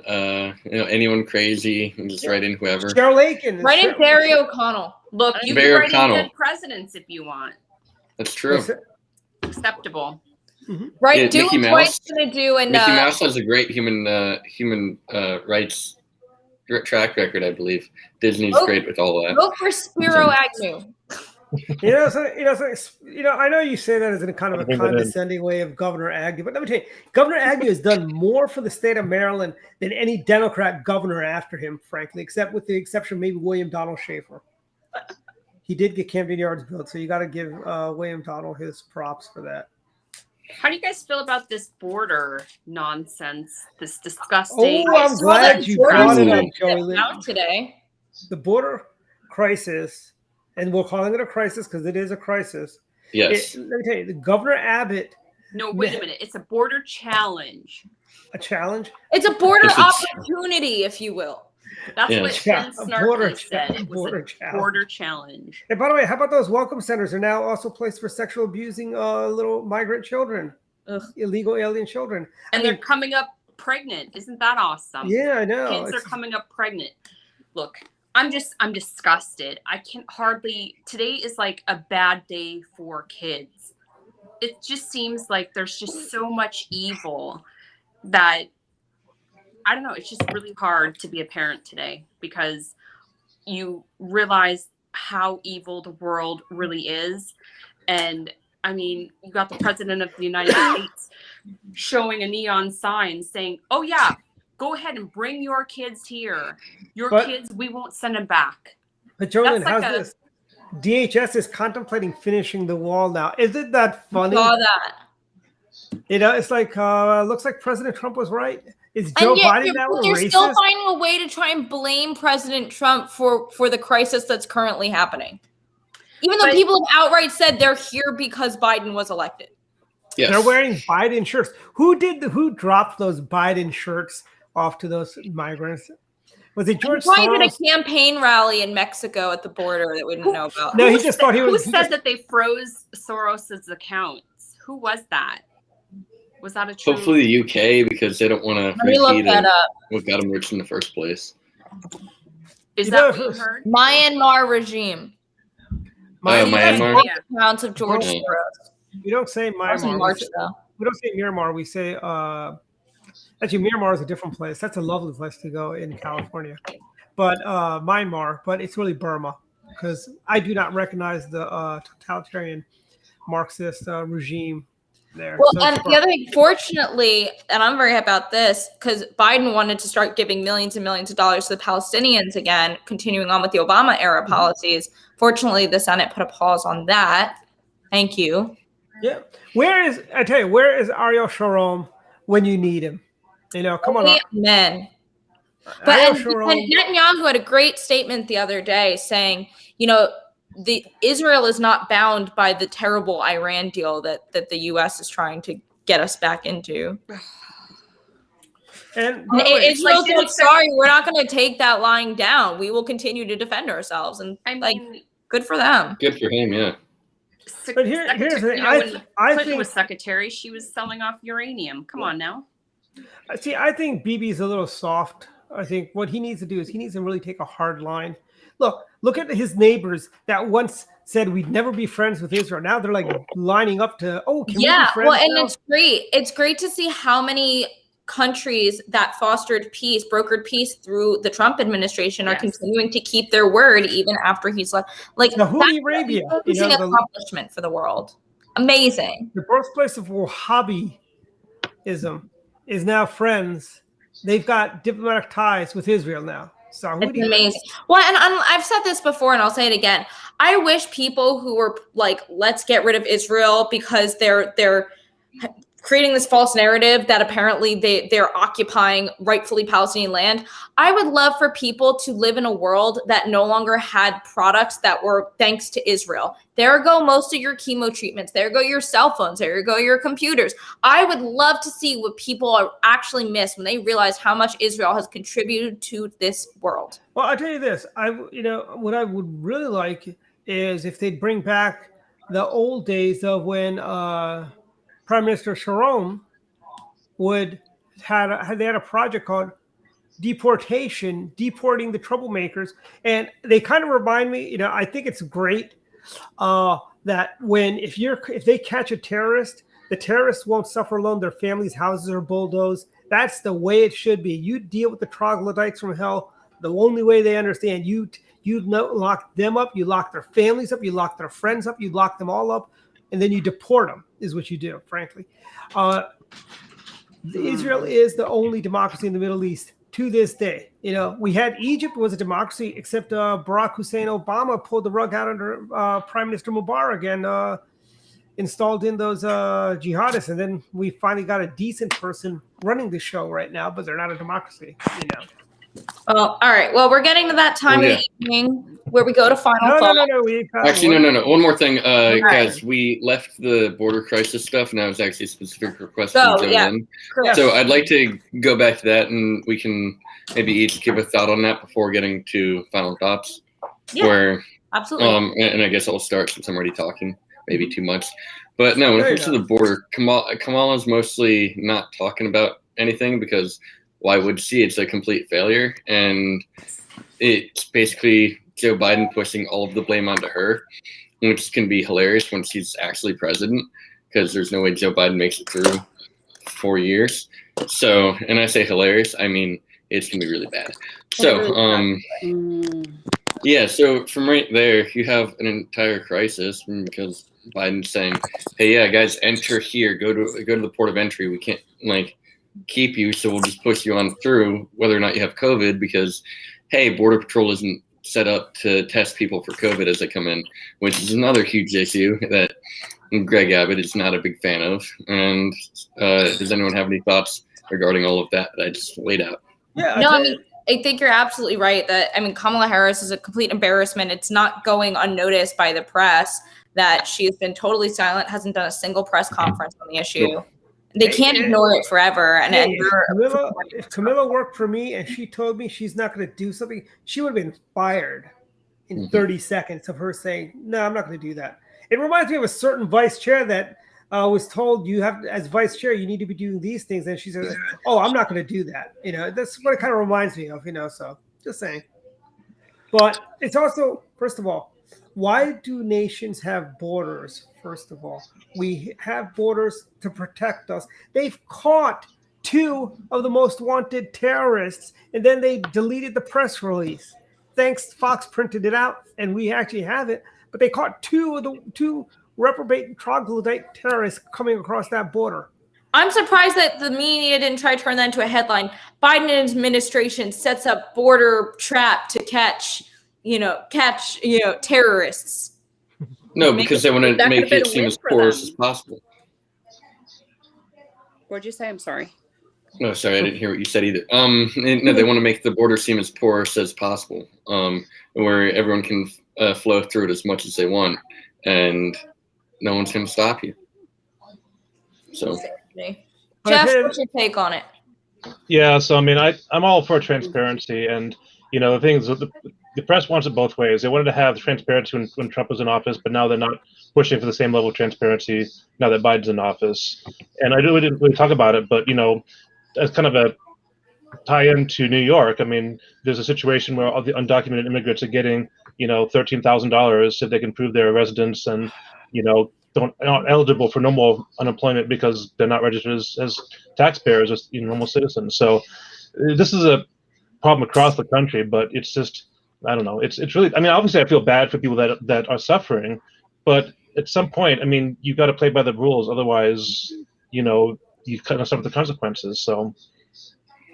anyone crazy, and just write in whoever. Cheryl Aiken. Right in Barry O'Connell. Look, you Barry can write in O'Connell. dead presidents if you want. That's true. Acceptable. Right, Yeah, do Mickey what Mouse. Dwight's gonna do, and Mickey Mouse has a great human rights track record, I believe. Disney's Oh. great with all that. vote for Spiro Agnew. I know you say that as in a kind of a condescending way of Governor Agnew, but let me tell you, Governor Agnew has done more for the state of Maryland than any Democrat governor after him, frankly, except with the exception of maybe William Donald Schaefer. He did get Camden Yards built, so you got to give William Donald his props for that. How do you guys feel about this border nonsense? This disgusting. Oh, I'm glad you brought it up, Joey. Today, the border crisis. And we're calling it a crisis because it is a crisis. Yes. Let me tell you, the Governor Abbott. No, wait a minute. It's a border challenge. A challenge? It's a border opportunity, if you will. That's what Ben Snarky said. It was a border challenge. And by the way, how about those welcome centers are now also placed for sexual abusing little migrant children, illegal alien children. And they're coming up pregnant. Isn't that awesome? Yeah, I know. Kids are coming up pregnant. Look. I'm disgusted. I can hardly. Today is like a bad day for kids. It just seems like there's just so much evil that I don't know. It's just really hard to be a parent today because you realize how evil the world really is. And I mean, you got the president of the United States showing a neon sign saying, "Oh yeah, go ahead and bring your kids here. Your kids, we won't send them back." But Jolene, how's this? DHS is contemplating finishing the wall now. Isn't that funny? I saw that. It's like looks like President Trump was right. Is Joe Biden now racist? You're still finding a way to try and blame President Trump for the crisis that's currently happening, even though people have outright said they're here because Biden was elected. Yes. They're wearing Biden shirts. Who dropped those Biden shirts off to those migrants? Was it George Soros? He did a campaign rally in Mexico at the border that we didn't know about. No, he just thought he was. Who said that they froze Soros's accounts? Who was that? Was that a true? Hopefully the UK, because they don't want to repeat what got them rich in the first place. Is that what you heard? Myanmar regime. Myanmar. Accounts of George Soros. We don't say Myanmar. We don't say Myanmar. We say actually Myanmar is a different place. That's a lovely place to go in California. But Myanmar, but it's really Burma because I do not recognize the totalitarian Marxist regime there. Well, and the other thing, fortunately, and I'm very happy about this, because Biden wanted to start giving millions and millions of dollars to the Palestinians again, continuing on with the Obama era policies. Fortunately, the Senate put a pause on that. Thank you. Yeah. Where is Ariel Sharon when you need him? Come on. Amen. But Netanyahu had a great statement the other day saying, Israel is not bound by the terrible Iran deal that the U.S. is trying to get us back into. And Israel's like, sorry, we're not going to take that lying down. We will continue to defend ourselves. And good for them. Good for him, yeah. But here's the thing. When Clinton was secretary, she was selling off uranium. Come on now. See, I think Bibi's a little soft. I think what he needs to do is he needs to really take a hard line. Look at his neighbors that once said we'd never be friends with Israel. Now they're like lining up to, can we be friends? Well, and it's great. It's great to see how many countries that fostered peace, brokered peace through the Trump administration are continuing to keep their word even after he's left. Like Saudi Arabia, amazing accomplishment for the world. Amazing. The birthplace of Wahhabism is now friends. They've got diplomatic ties with Israel now. So it's amazing. Well, and I've said this before, and I'll say it again. I wish people who were like, "Let's get rid of Israel," because they're creating this false narrative that apparently they're occupying rightfully Palestinian land. I would love for people to live in a world that no longer had products that were thanks to Israel. There go most of your chemo treatments. There go your cell phones. There go your computers. I would love to see what people actually miss when they realize how much Israel has contributed to this world. Well, I'll tell you this. What I would really like is if they'd bring back the old days of when Prime Minister Sharon had a project called deporting the troublemakers, and they kind of remind me. I think it's great that if they catch a terrorist, the terrorists won't suffer alone. Their families' houses are bulldozed. That's the way it should be. You deal with the troglodytes from hell the only way they understand. You You lock them up, you lock their families up, you lock their friends up, you lock them all up, and then you deport them, is what you do, frankly. Israel is the only democracy in the Middle East to this day. We had Egypt was a democracy, except Barack Hussein Obama pulled the rug out under Prime Minister Mubarak and installed in those jihadists. And then we finally got a decent person running the show right now, but they're not a democracy. Well, all right. Well, we're getting to that time of the evening where we go to final thoughts. No. Actually, no. One more thing, guys. We left the border crisis stuff, and that was actually a specific request from Joanne. Yeah. So I'd like to go back to that, and we can maybe each give a thought on that before getting to final thoughts. Yeah, absolutely. And I guess I'll start since I'm already talking, maybe too much. But no, when it comes to the border, Kamala's mostly not talking about anything because why would she? It's a complete failure, and it's basically Joe Biden pushing all of the blame onto her, which can be hilarious when she's actually president, because there's no way Joe Biden makes it through 4 years. So, and I say hilarious, I mean it's gonna be really bad. So, so from right there, you have an entire crisis because Biden's saying, "Hey, yeah, guys, enter here. Go to the port of entry. We can't keep you, so we'll just push you on through whether or not you have COVID because, hey, Border Patrol isn't set up to test people for COVID as they come in, which is another huge issue that Greg Abbott is not a big fan of. And does anyone have any thoughts regarding all of that I just laid out? Yeah, I think you're absolutely right that, Kamala Harris is a complete embarrassment. It's not going unnoticed by the press that she has been totally silent, hasn't done a single press conference on the issue. They can't ignore it forever. And if Camilla worked for me and she told me she's not going to do something, she would have been fired in 30 seconds of her saying, "No, I'm not going to do that." It reminds me of a certain vice chair that was told, "You have, as vice chair, you need to be doing these things," and she said, "Oh, I'm not going to do that." That's what it kind of reminds me of. So just saying. But it's also, first of all, why do nations have borders? First of all, we have borders to protect us. They've caught 2 of the most wanted terrorists, and then they deleted the press release. Thanks, Fox printed it out, and we actually have it. But they caught 2 reprobate troglodyte terrorists coming across that border. I'm surprised that the media didn't try to turn that into a headline. Biden administration sets up border trap to catch terrorists. No, because they want to make it seem as porous as possible. What'd you say? I'm sorry. No, sorry, I didn't hear what you said either. No, they want to make the border seem as porous as possible, where everyone can flow through it as much as they want, and no one's going to stop you. So, Jeff, what's your take on it? Yeah, so I'm all for transparency, and the thing is, the press wants it both ways. They wanted to have transparency when Trump was in office, but now they're not pushing for the same level of transparency now that Biden's in office. And I didn't really talk about it, but as kind of a tie-in to New York, there's a situation where all the undocumented immigrants are getting $13,000 if they can prove their residence and aren't eligible for normal unemployment because they're not registered as taxpayers as normal citizens. So this is a problem across the country, but it's just, I don't know. It's really, obviously I feel bad for people that are suffering, but at some point, you got to play by the rules. Otherwise, you kind of suffer the consequences. So,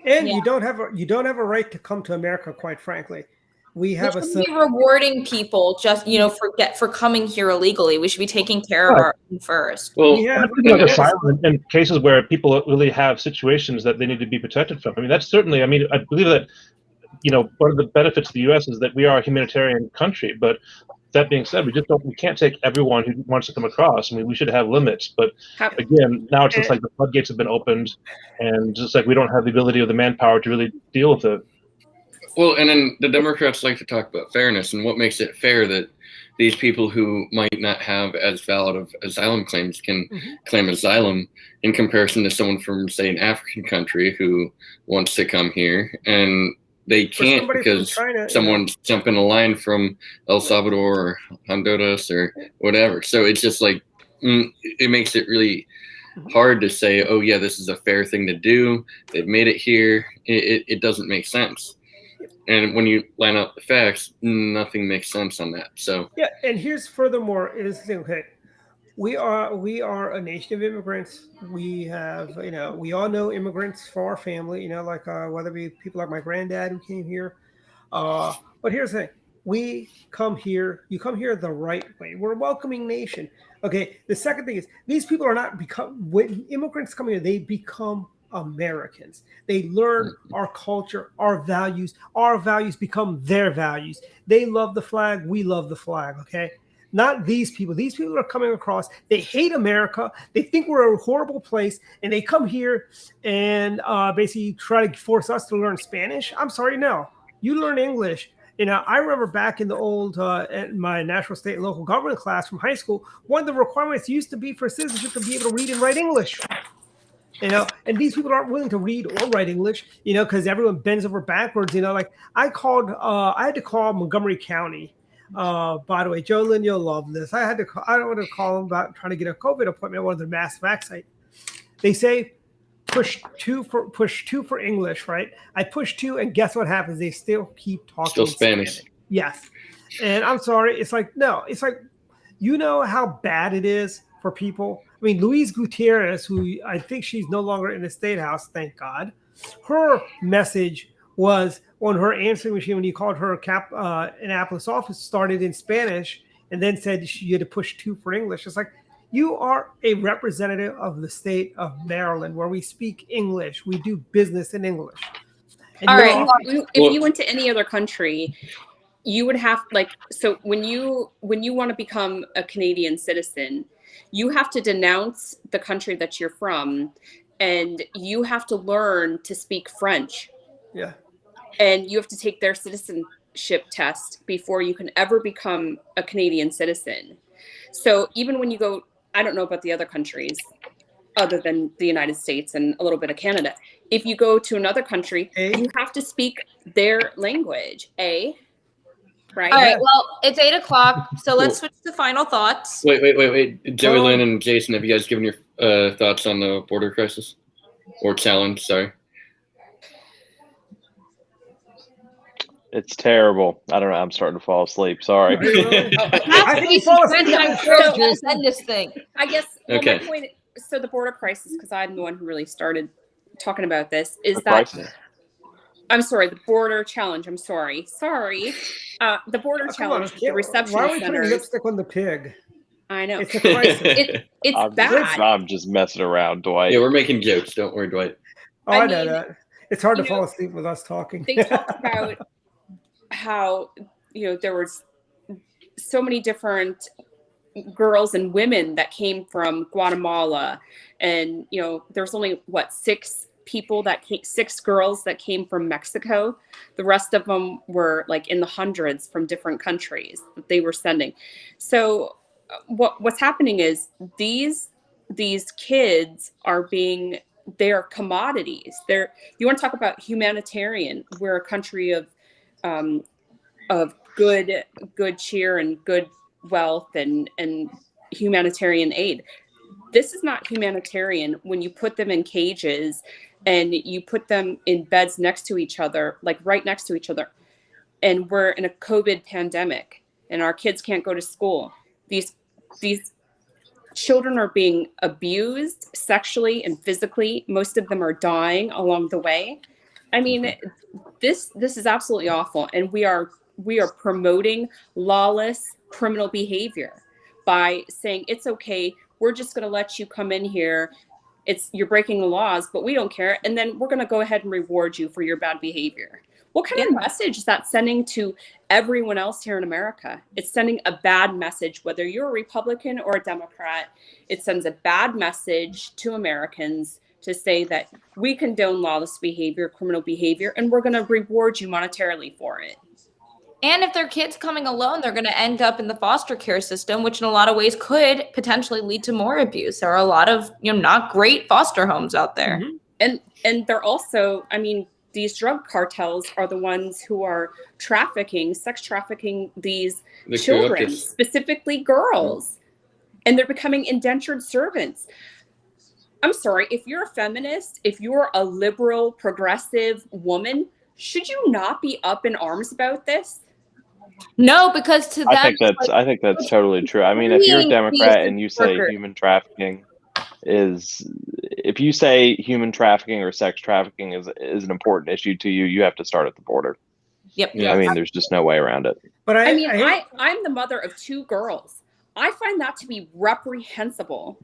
and you don't have a right to come to America, quite frankly. We have be rewarding people just for coming here illegally. We should be taking care of our own first. Well, asylum in cases where people really have situations that they need to be protected from. That's certainly. I believe that one of the benefits of the U.S. is that we are a humanitarian country. But that being said, we can't take everyone who wants to come across. We should have limits. But again, now it's just like the floodgates have been opened, and just like we don't have the ability or the manpower to really deal with it. Well, and then the Democrats like to talk about fairness and what makes it fair that these people who might not have as valid of asylum claims can claim asylum in comparison to someone from, say, an African country who wants to come here and they can't because someone's jumping a line from El Salvador or Honduras or whatever. So it's just like it makes it really hard to say, oh, yeah, this is a fair thing to do. They've made it here. It doesn't make sense. And when you line up the facts, nothing makes sense on that. So Yeah, and here's furthermore, it is the thing, okay. We are a nation of immigrants. We have, we all know immigrants for our family, like whether it be people like my granddad who came here. But here's the thing. You come here the right way. We're a welcoming nation. Okay. The second thing is these people are not when immigrants come here, they become Americans. They learn our culture, our values. Our values become their values. They love the flag. We love the flag. Okay. Not these people. These people are coming across. They hate America. They think we're a horrible place, and they come here and basically try to force us to learn Spanish. I'm sorry, no. You learn English. I remember back in the old at my national, state, and local government class from high school, one of the requirements used to be for citizenship to be able to read and write English. And these people aren't willing to read or write English, because everyone bends over backwards. Like I had to call Montgomery County. By the way, Jolyn, you'll love this. I don't want to call them about trying to get a COVID appointment at one of their mass vac sites. They say push two for English, right? I push 2, and guess what happens? They still keep talking still Spanish. Yes. And I'm sorry. It's like, no, it's like, how bad it is for people. I mean, Louise Gutierrez, who I think she's no longer in the State House, thank God. Her message was on her answering machine when you called her Annapolis office, started in Spanish and then said you had to push 2 for English. It's like, you are a representative of the state of Maryland where we speak English. We do business in English. And all right. If you went to any other country, you would have so when you want to become a Canadian citizen, you have to denounce the country that you're from, and you have to learn to speak French. Yeah. And you have to take their citizenship test before you can ever become a Canadian citizen. So even when you go, I don't know about the other countries other than the United States and a little bit of Canada. If you go to another country, you have to speak their language. Right? All right. Well, it's 8:00, so let's switch to final thoughts. Wait. Joey Lynn and Jason, have you guys given your thoughts on the border crisis or challenge? Sorry. It's terrible. I don't know. I'm starting to fall asleep. Sorry. I think you fall asleep. Let's end this thing. I guess. Well, okay. My point. So the border crisis, because I'm the one who really started talking about this, is I'm sorry, the border challenge. I'm sorry. The border challenge. The reception center. Why are we putting lipstick on the pig? I know. It's a crisis. It's bad. I'm just messing around, Dwight. Yeah, we're making jokes. Don't worry, Dwight. I know that. It's hard to fall asleep with us talking. They talked about how there was so many different girls and women that came from Guatemala, and there's only 6 girls that came from Mexico. The rest of them were in the hundreds from different countries that they were sending. So what's happening is these kids are they're commodities. You want to talk about humanitarian. We're a country of good cheer and good wealth and humanitarian aid. This is not humanitarian when you put them in cages and you put them in beds next to each other, right next to each other. And we're in a COVID pandemic and our kids can't go to school. These children are being abused sexually and physically. Most of them are dying along the way. I mean, this is absolutely awful. And we are promoting lawless criminal behavior by saying it's okay. We're just going to let you come in here. You're breaking the laws, but we don't care. And then we're going to go ahead and reward you for your bad behavior. What kind of message is that sending to everyone else here in America? It's sending a bad message, whether you're a Republican or a Democrat. It sends a bad message to Americans to say that we condone lawless behavior, criminal behavior, and we're going to reward you monetarily for it. And if their kid's coming alone, they're going to end up in the foster care system, which in a lot of ways could potentially lead to more abuse. There are a lot of not great foster homes out there. Mm-hmm. And they're also, these drug cartels are the ones who are sex trafficking these children, specifically girls. And they're becoming indentured servants. I'm sorry, if you're a feminist, if you're a liberal, progressive woman, should you not be up in arms about this? No, because to them, I think that's totally true. I mean, if you're a Democrat and you say human trafficking if you say human trafficking or sex trafficking is an important issue to you, you have to start at the border. Yep. Yeah. I mean, there's just no way around it. But I'm the mother of 2 girls. I find that to be reprehensible.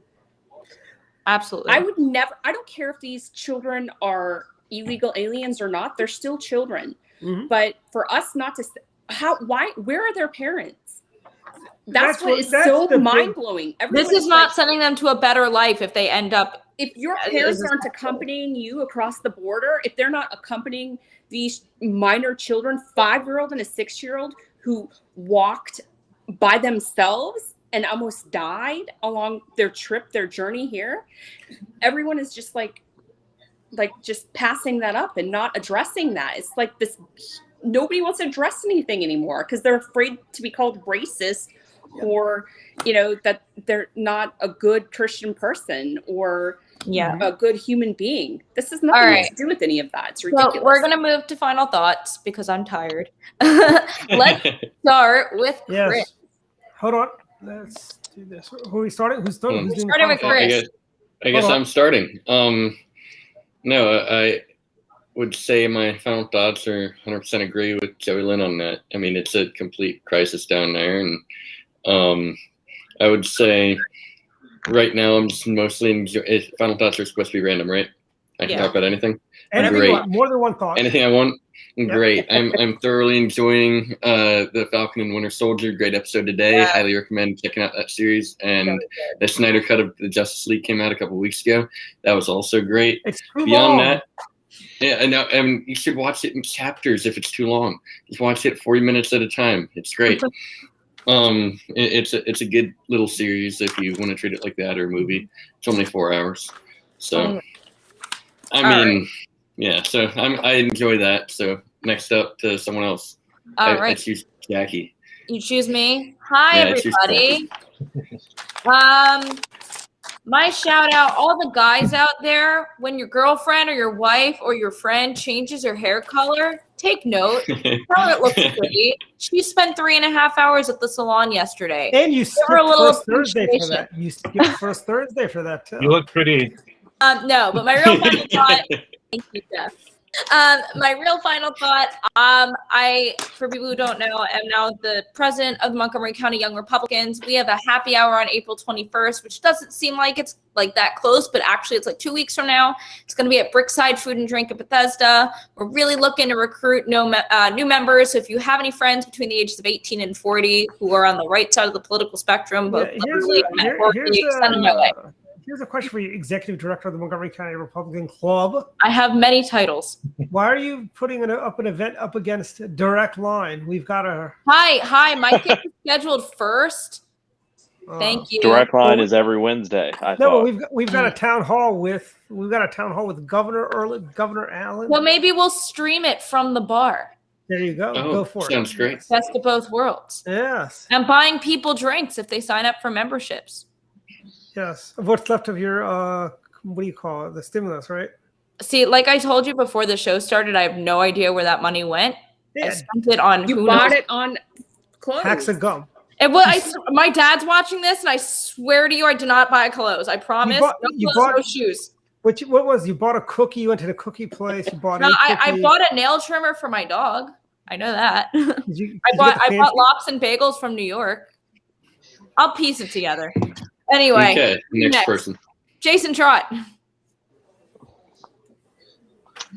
Absolutely. I would never. I don't care if these children are illegal aliens or not. They're still children. Mhm. But for us not to, where are their parents? That's what is so mind blowing. This is not sending them to a better life if they end up. If your parents aren't accompanying you across the border, if they're not accompanying these minor children, 5-year-old and a 6-year-old who walked by themselves and almost died along their trip, their journey here, everyone is just like just passing that up and not addressing that. It's like this, nobody wants to address anything anymore because they're afraid to be called racist or, that they're not a good Christian person or a good human being. This has nothing to do with any of that. It's ridiculous. So we're going to move to final thoughts because I'm tired. Let's start with Chris. Yes. Hold on. Let's do this. Who are we starting? Who's starting? Who's doing starting with Chris. I guess I'm starting. No, I would say my final thoughts are 100% agree with Joey Lynn on that. I mean, it's a complete crisis down there. And I would say right now I'm just mostly final thoughts are supposed to be random, right? I can talk about anything. Great. More than one thought. Anything I want. Great. I'm thoroughly enjoying the Falcon and Winter Soldier. Great episode today. Highly recommend checking out that series. And the Snyder Cut of the Justice League came out a couple weeks ago. That was also great. It's too Beyond long. that, and you should watch it in chapters if it's too long. Just watch it 40 minutes at a time. It's great. It's a good little series if you want to treat it like that or a movie. It's only 4 hours. So so I enjoy that. So next up to someone else. I choose Jackie. You choose me. Hi, everybody. My shout out, all the guys out there, when your girlfriend or your wife or your friend changes her hair color, take note. Tell her it looks pretty. She spent 3.5 hours at the salon yesterday. And you skipped first Thursday for appreciation. that. You skipped first Thursday for that too. You look pretty. No, but my real final thought. Thank you, Jeff. My real final thought. I, for people who don't know, am now the president of the Montgomery County Young Republicans. We have a happy hour on April 21st, which doesn't seem like it's like that close, but actually it's like 2 weeks from now. It's going to be at Brickside Food and Drink in Bethesda. We're really looking to recruit new members. So if you have any friends between the ages of 18 and 40 who are on the right side of the political spectrum, both literally and metaphorically, send them my way. Here's a question for you, Executive Director of the Montgomery County Republican Club. I have many titles. Why are you putting an event up against Direct Line? We've got a Hi. My kid is scheduled first. Thank you. Direct Line is every Wednesday. But we've got a town hall with Governor Allen. Well, maybe we'll stream it from the bar. There you go. Go for it. Sounds great. Best of both worlds. Yes. And buying people drinks if they sign up for memberships. Yes. What's left of your what do you call it? The stimulus, right? See, like I told you before the show started, I have no idea where that money went. Yeah. I spent it on You bought it on clothes. Packs of gum. My dad's watching this, and I swear to you, I did not buy clothes. I promise. No shoes. What was you bought a cookie? You went to the cookie place. You bought. I bought a nail trimmer for my dog. I know that. I bought lops and bagels from New York. I'll piece it together. Anyway, okay, next person. Jason Trott.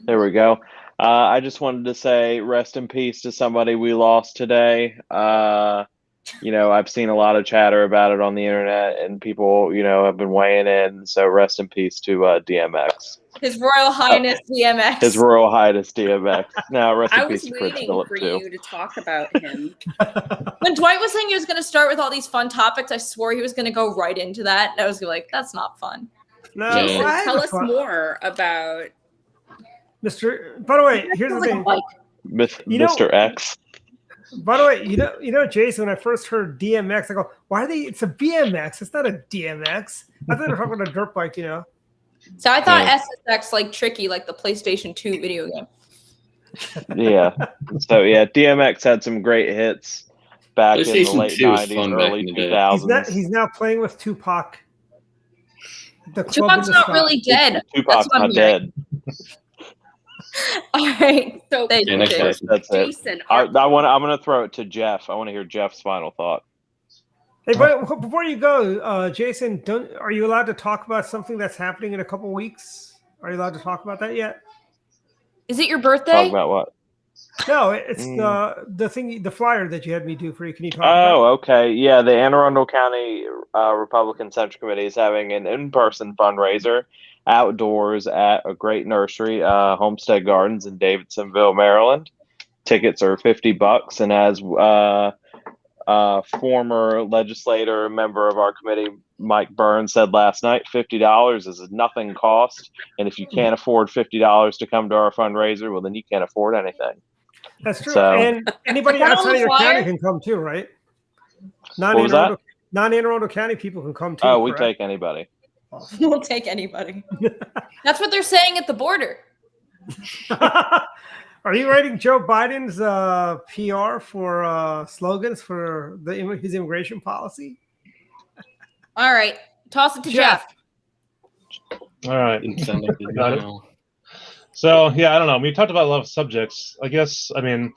There we go. I just wanted to say rest in peace to somebody we lost today. I've seen a lot of chatter about it on the internet and people, have been weighing in. So rest in peace to DMX. His Royal Highness DMX. His Royal Highness DMX. Now rest in peace to Prince waiting Philip for too. you to talk about him. When Dwight was saying he was going to start with all these fun topics, I swore he was going to go right into that. And I was like, that's not fun. No, Yeah. Tell us more about Mr. By the way, here's the thing. Mr. X. By the way, Jason, when I first heard DMX, I go, why are they? It's a BMX. It's not a DMX. I thought they were talking about a dirt bike, So I thought SSX like Tricky, like the PlayStation 2 video game. Yeah. So yeah, DMX had some great hits back in the PlayStation late 2 was '90s, fun back early in the day. 2000s. He's now playing with Tupac. The club in Tupac's the not sky. really dead. Tupac's what I'm not hearing. dead. All right. So Thank Okay, you, next Jay. question. That's it. Jason, I'm gonna throw it to Jeff. I want to hear Jeff's final thought. Hey, but before you go, Jason, are you allowed to talk about something that's happening in a couple weeks? Are you allowed to talk about that yet? Is it your Talk birthday? about what? No, it's the thing, the flyer that you had me do for you. Can you talk about it? Oh, okay. Yeah, the Anne Arundel County Republican Central Committee is having an in-person fundraiser outdoors at a great nursery, Homestead Gardens in Davidsonville, Maryland. Tickets are $50, and as former legislator, member of our committee, Mike Burns said last night, $50 is a nothing cost, and if you can't afford $50 to come to our fundraiser, well, then you can't afford anything. That's true. So- And anybody Is that on outside the of your flyer? county can come too, right? What was that? Non-Anne Arundel County people can come too. Oh, we correct? take anybody. We'll take anybody. That's what they're saying at the border. Are you writing Joe Biden's PR for slogans for his immigration policy? All right. Toss it to Jeff. All right. Didn't sound like I got it. no. So yeah, I don't know. We talked about a lot of subjects. I guess I mean,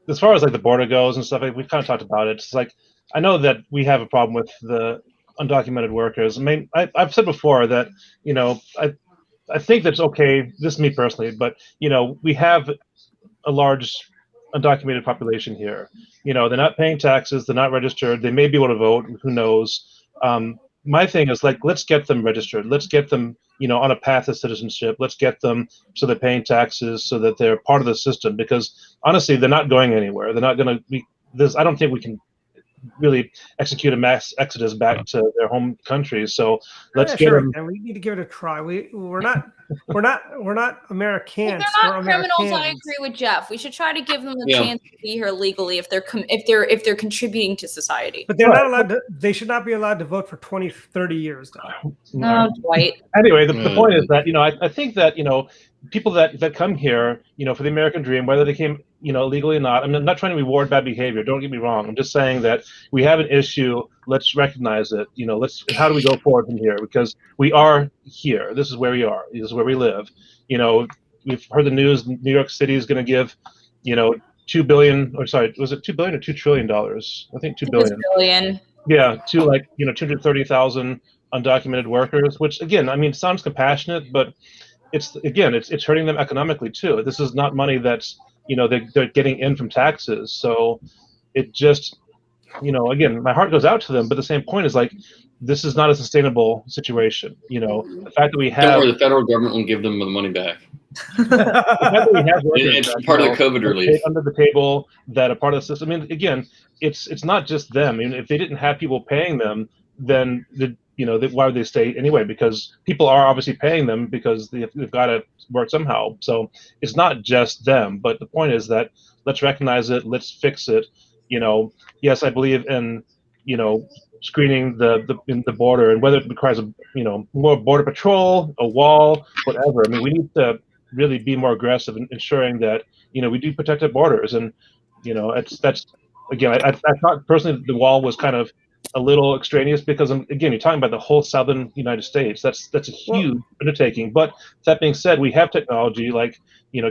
as far as like the border goes and stuff, we've kind of talked about it. It's like I know that we have a problem with the undocumented workers. I mean, I've said before that I think that's okay. This is me personally, but we have a large undocumented population here. They're not paying taxes. They're not registered. They may be able to vote. Who knows? My thing is like, let's get them registered. Let's get them, on a path to citizenship. Let's get them so they're paying taxes, so that they're part of the system. Because honestly, they're not going anywhere. They're not going to be. I don't think we can really execute a mass exodus back to their home countries. So let's get them. And we need to give it a try. We're not Americans. If they're not criminals, I agree with Jeff. We should try to give them the chance to be here legally if they're contributing to society. But they're not allowed to. They should not be allowed to vote for 20, 30 years. Though. No, Dwight. Anyway, the point is that I think that people that come here for the American dream, whether they came illegally or not. I'm not trying to reward bad behavior. Don't get me wrong. I'm just saying that we have an issue. Let's recognize it. How do we go forward from here? Because we are here. This is where we are. This is where we live. We've heard the news. New York City is going to give, $2 billion. Or sorry, was it $2 billion or $2 trillion? I think $2 billion. Billion. Yeah, to 230,000 undocumented workers. Which again, I mean, sounds compassionate, but it's hurting them economically too. This is not money that's they're getting in from taxes. So it just, again, my heart goes out to them. But the same point is like, this is not a sustainable situation. The fact that we have. Don't worry, the federal government will give them the money back. The fact that we have workers It's that, part of the COVID relief. under the table that are part of the system. I mean, again, it's not just them. I mean, if they didn't have people paying them, then why would they stay anyway? Because people are obviously paying them because they've got to work somehow. So it's not just them. But the point is that let's recognize it. Let's fix it. Yes, I believe in screening the border, and whether it requires more border patrol, a wall, whatever. I mean, we need to really be more aggressive in ensuring that we do protect our borders. And that's again, I thought personally the wall was kind of a little extraneous because again, you're talking about the whole southern United States. That's a huge undertaking. But that being said, we have technology like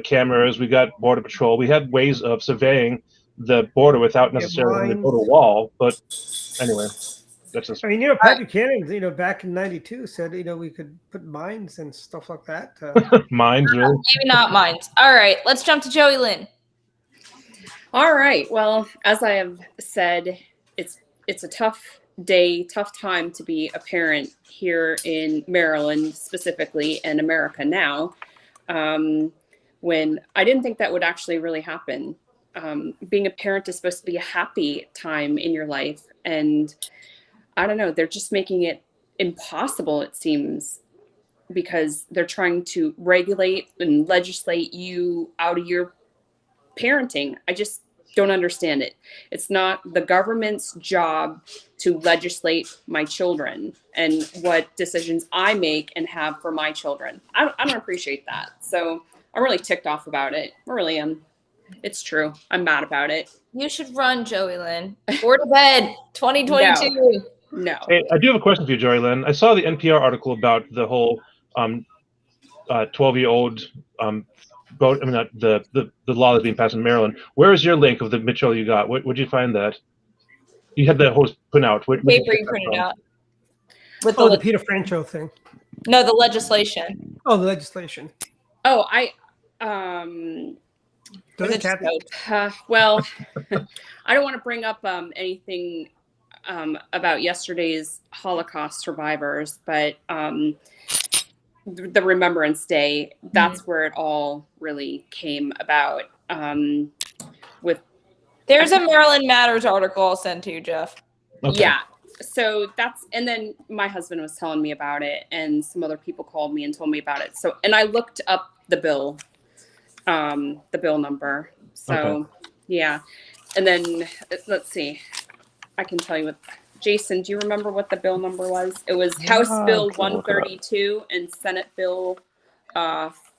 cameras. We got border patrol. We have ways of surveying the border without necessarily having to build a wall. But anyway, that's just. I mean, Pat Buchanan, back in '92 said we could put mines and stuff like that. Mines, really? Maybe not mines. All right, let's jump to Joey Lynn. All right. Well, as I have said, it's a tough day, tough time to be a parent here in Maryland, specifically, and America now. When I didn't think that would actually really happen. Being a parent is supposed to be a happy time in your life, and I don't know, they're just making it impossible, it seems, because they're trying to regulate and legislate you out of your parenting. I just don't understand it. It's not the government's job to legislate my children and what decisions I make and have for my children. I don't appreciate that. So I'm really ticked off about it. I really am. It's true. I'm mad about it. You should run, Joey Lynn. Go to bed. 2022. No. Hey, I do have a question for you, Joey Lynn. I saw the NPR article about the whole 12-year-old vote. I mean, the law that's being passed in Maryland. Where is your link of the Mitchell you got? Where'd you find that? You had the host put out. Paper you printed out. With the Peter Franchot thing. No, the legislation. Oh, the legislation. Oh, well, I don't want to bring up anything about yesterday's Holocaust survivors, but the Remembrance Day, that's where it all really came about. There's a Maryland Matters article I'll send to you, Jeff. Okay. Yeah. So and then my husband was telling me about it, and some other people called me and told me about it. So, and I looked up the bill number. So, Okay. yeah. And then let's see, I can tell you what. Jason, do you remember what the bill number was? It was House Bill 132 and Senate Bill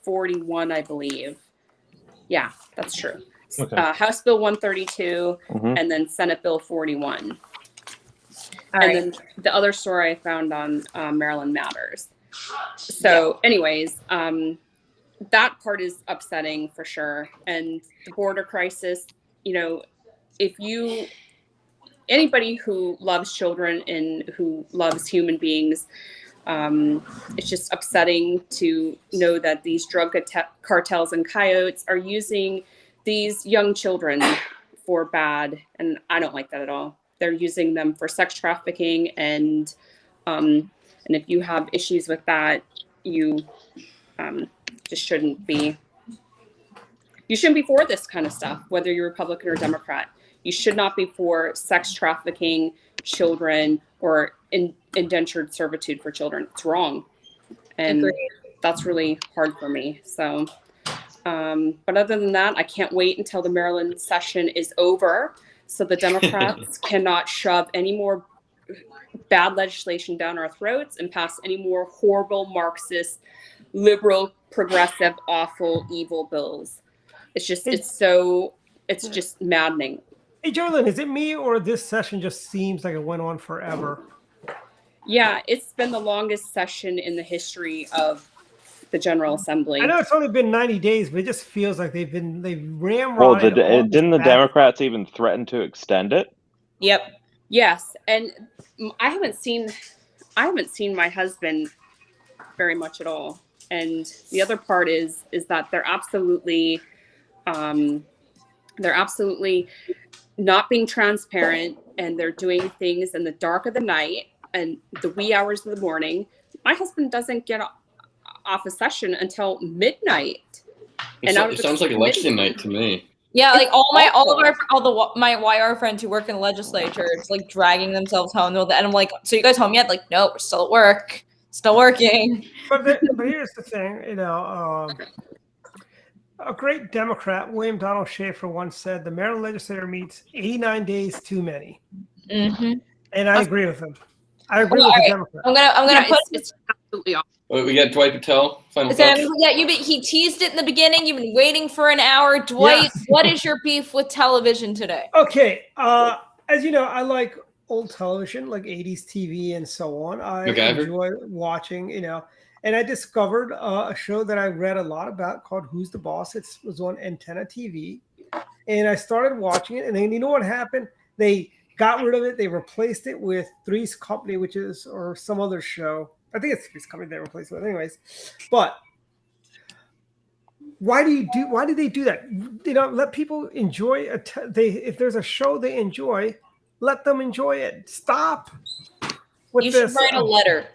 41, I believe. Yeah, that's true. Okay. House Bill 132 and then Senate Bill 41. And then the other story I found on Maryland Matters. So anyways, that part is upsetting for sure. And the border crisis, anybody who loves children and who loves human beings, it's just upsetting to know that these drug cartels and coyotes are using these young children for bad. And I don't like that at all. They're using them for sex trafficking. And if you have issues with that, you just shouldn't be for this kind of stuff, whether you're Republican or Democrat. You should not be for sex trafficking children or indentured servitude for children. It's wrong. And that's really hard for me. So, but other than that, I can't wait until the Maryland session is over so the Democrats cannot shove any more bad legislation down our throats and pass any more horrible Marxist, liberal, progressive, awful, evil bills. It's just maddening. Hey, Jolyn, is it me or this session just seems like it went on forever? Yeah, it's been the longest session in the history of the General Assembly. I know it's only been 90 days, but it just feels like they've ramrodded. Well, didn't the Democrats even threaten to extend it? Yep. Yes, and I haven't seen my husband very much at all. And the other part is that they're absolutely not being transparent, and they're doing things in the dark of the night and the wee hours of the morning. My husband doesn't get off a session until midnight. It sounds like election night to me. Yeah, like my YR friends who work in the legislature, it's like dragging themselves home. And I'm like, so you guys home yet? Like, nope, we're still at work, still working. But here's the thing, a great Democrat, William Donald Schaefer, once said, "The Maryland legislature meets 89 days too many." Mm-hmm. And I agree with him. I agree with the Democrat. I'm gonna put it's absolutely awesome. Well, we got Dwight Patel. Final thoughts? Yeah, he teased it in the beginning. You've been waiting for an hour. Dwight, Yes. What is your beef with television today? Okay, as you know, I like old television, like 80s TV and so on. I MacGyver? enjoy watching, and I discovered a show that I read a lot about called Who's the Boss? It was on Antenna TV, and I started watching it, and then you know what happened? They got rid of it. They replaced it with Three's Company, or some other show. I think it's Three's Company they replaced it with, anyways. But why did they do that? Let people enjoy if there's a show they enjoy, let them enjoy it. Stop with You this. should write a letter.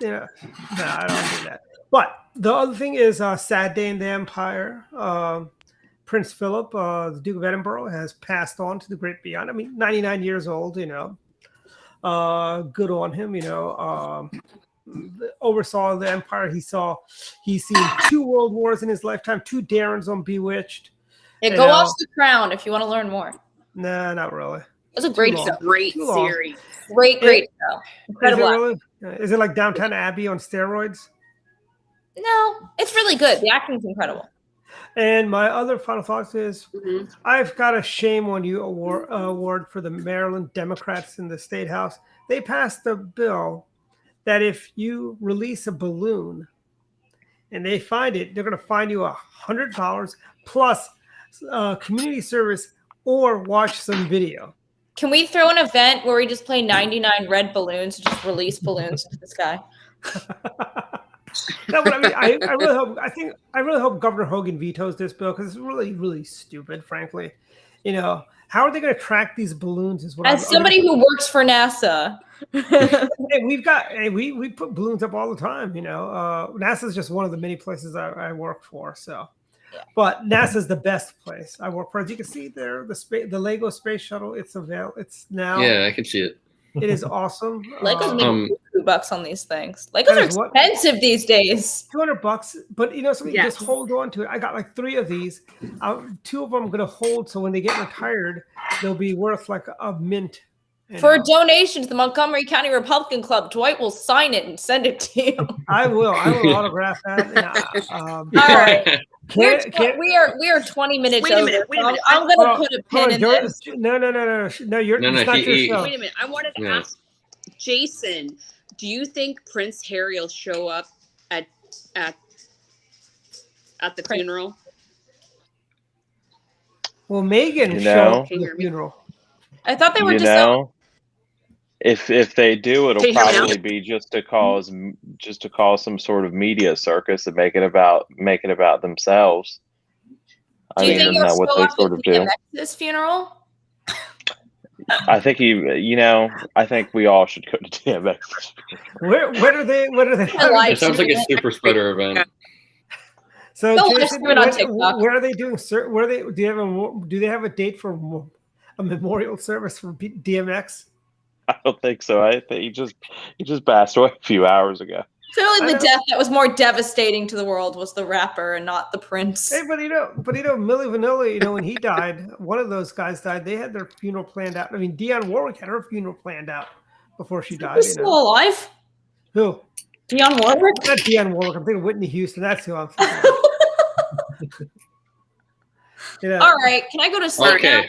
No, I don't do that. But the other thing is Sad Day in the Empire. Prince Philip, the Duke of Edinburgh, has passed on to the great beyond. I mean, 99 years old, good on him, oversaw the empire. He's seen 2 world wars in his lifetime, 2 Darrens on Bewitched. Yeah, go watch The Crown if you want to learn more. Nah, not really. It's a great Too show. long. Great Too long. series. Great show. Incredible. Is it like Downton Abbey on steroids? No, it's really good. The acting's incredible. And my other final thoughts is Mhm. I've got a shame on you award for the Maryland Democrats in the state house. They passed a bill that if you release a balloon and they find it, they're going to fine you $100 plus community service or watch some video. Can we throw an event where we just play 99 red balloons and just release balloons into the sky? No, but I mean, I really hope. I really hope Governor Hogan vetoes this bill because it's really, really stupid. Frankly, how are they going to track these balloons? Is what As somebody who works for NASA, hey, we put balloons up all the time. NASA is just one of the many places I work for. So, but NASA is the best place I work for. As you can see there, the Lego space shuttle. It's now. Yeah, I can see it. It is awesome. Legos make $2 on these things. Legos are expensive these days. $200, but something. Yes. Just hold on to it. I got like 3 of these. 2 of them I'm gonna hold, so when they get retired, they'll be worth like a mint. For a donation to the Montgomery County Republican Club, Dwight will sign it and send it to you. I will autograph that. All right. We are 20 minutes Wait a minute, over. wait a minute. I'm going to put a pin in this. No. You're No, it's not your show. Wait a minute. I wanted to ask Jason, do you think Prince Harry will show up at the funeral? Well, Megan showed up know, at the funeral. I thought they were you just. know, if they do, it'll Can you hear me now? probably be just to cause some sort of media circus and make it about themselves. Do you think isn't he'll that what show they up sort at of do? DMX's funeral? I think I think we all should go to DMX. What are they? like It sounds like a super spreader event. So, Go watch Jason, it on TikTok. where are they doing? Where are they? Do they have a date for a memorial service for DMX? I don't think so. I think he just passed away a few hours ago. Clearly, the death that was more devastating to the world was the rapper and not the prince. Hey, but Milli Vanilli, when he died, one of those guys died. They had their funeral planned out. I mean, Dionne Warwick had her funeral planned out before she died. He's still alive? Who? Dionne Warwick? Not Dionne Warwick. I'm thinking Whitney Houston. That's who I'm thinking. All right. Can I go to sleep now?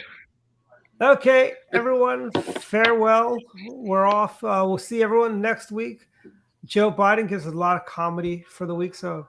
Okay, everyone, farewell. We're off. We'll see everyone next week. Joe Biden gives a lot of comedy for the week, so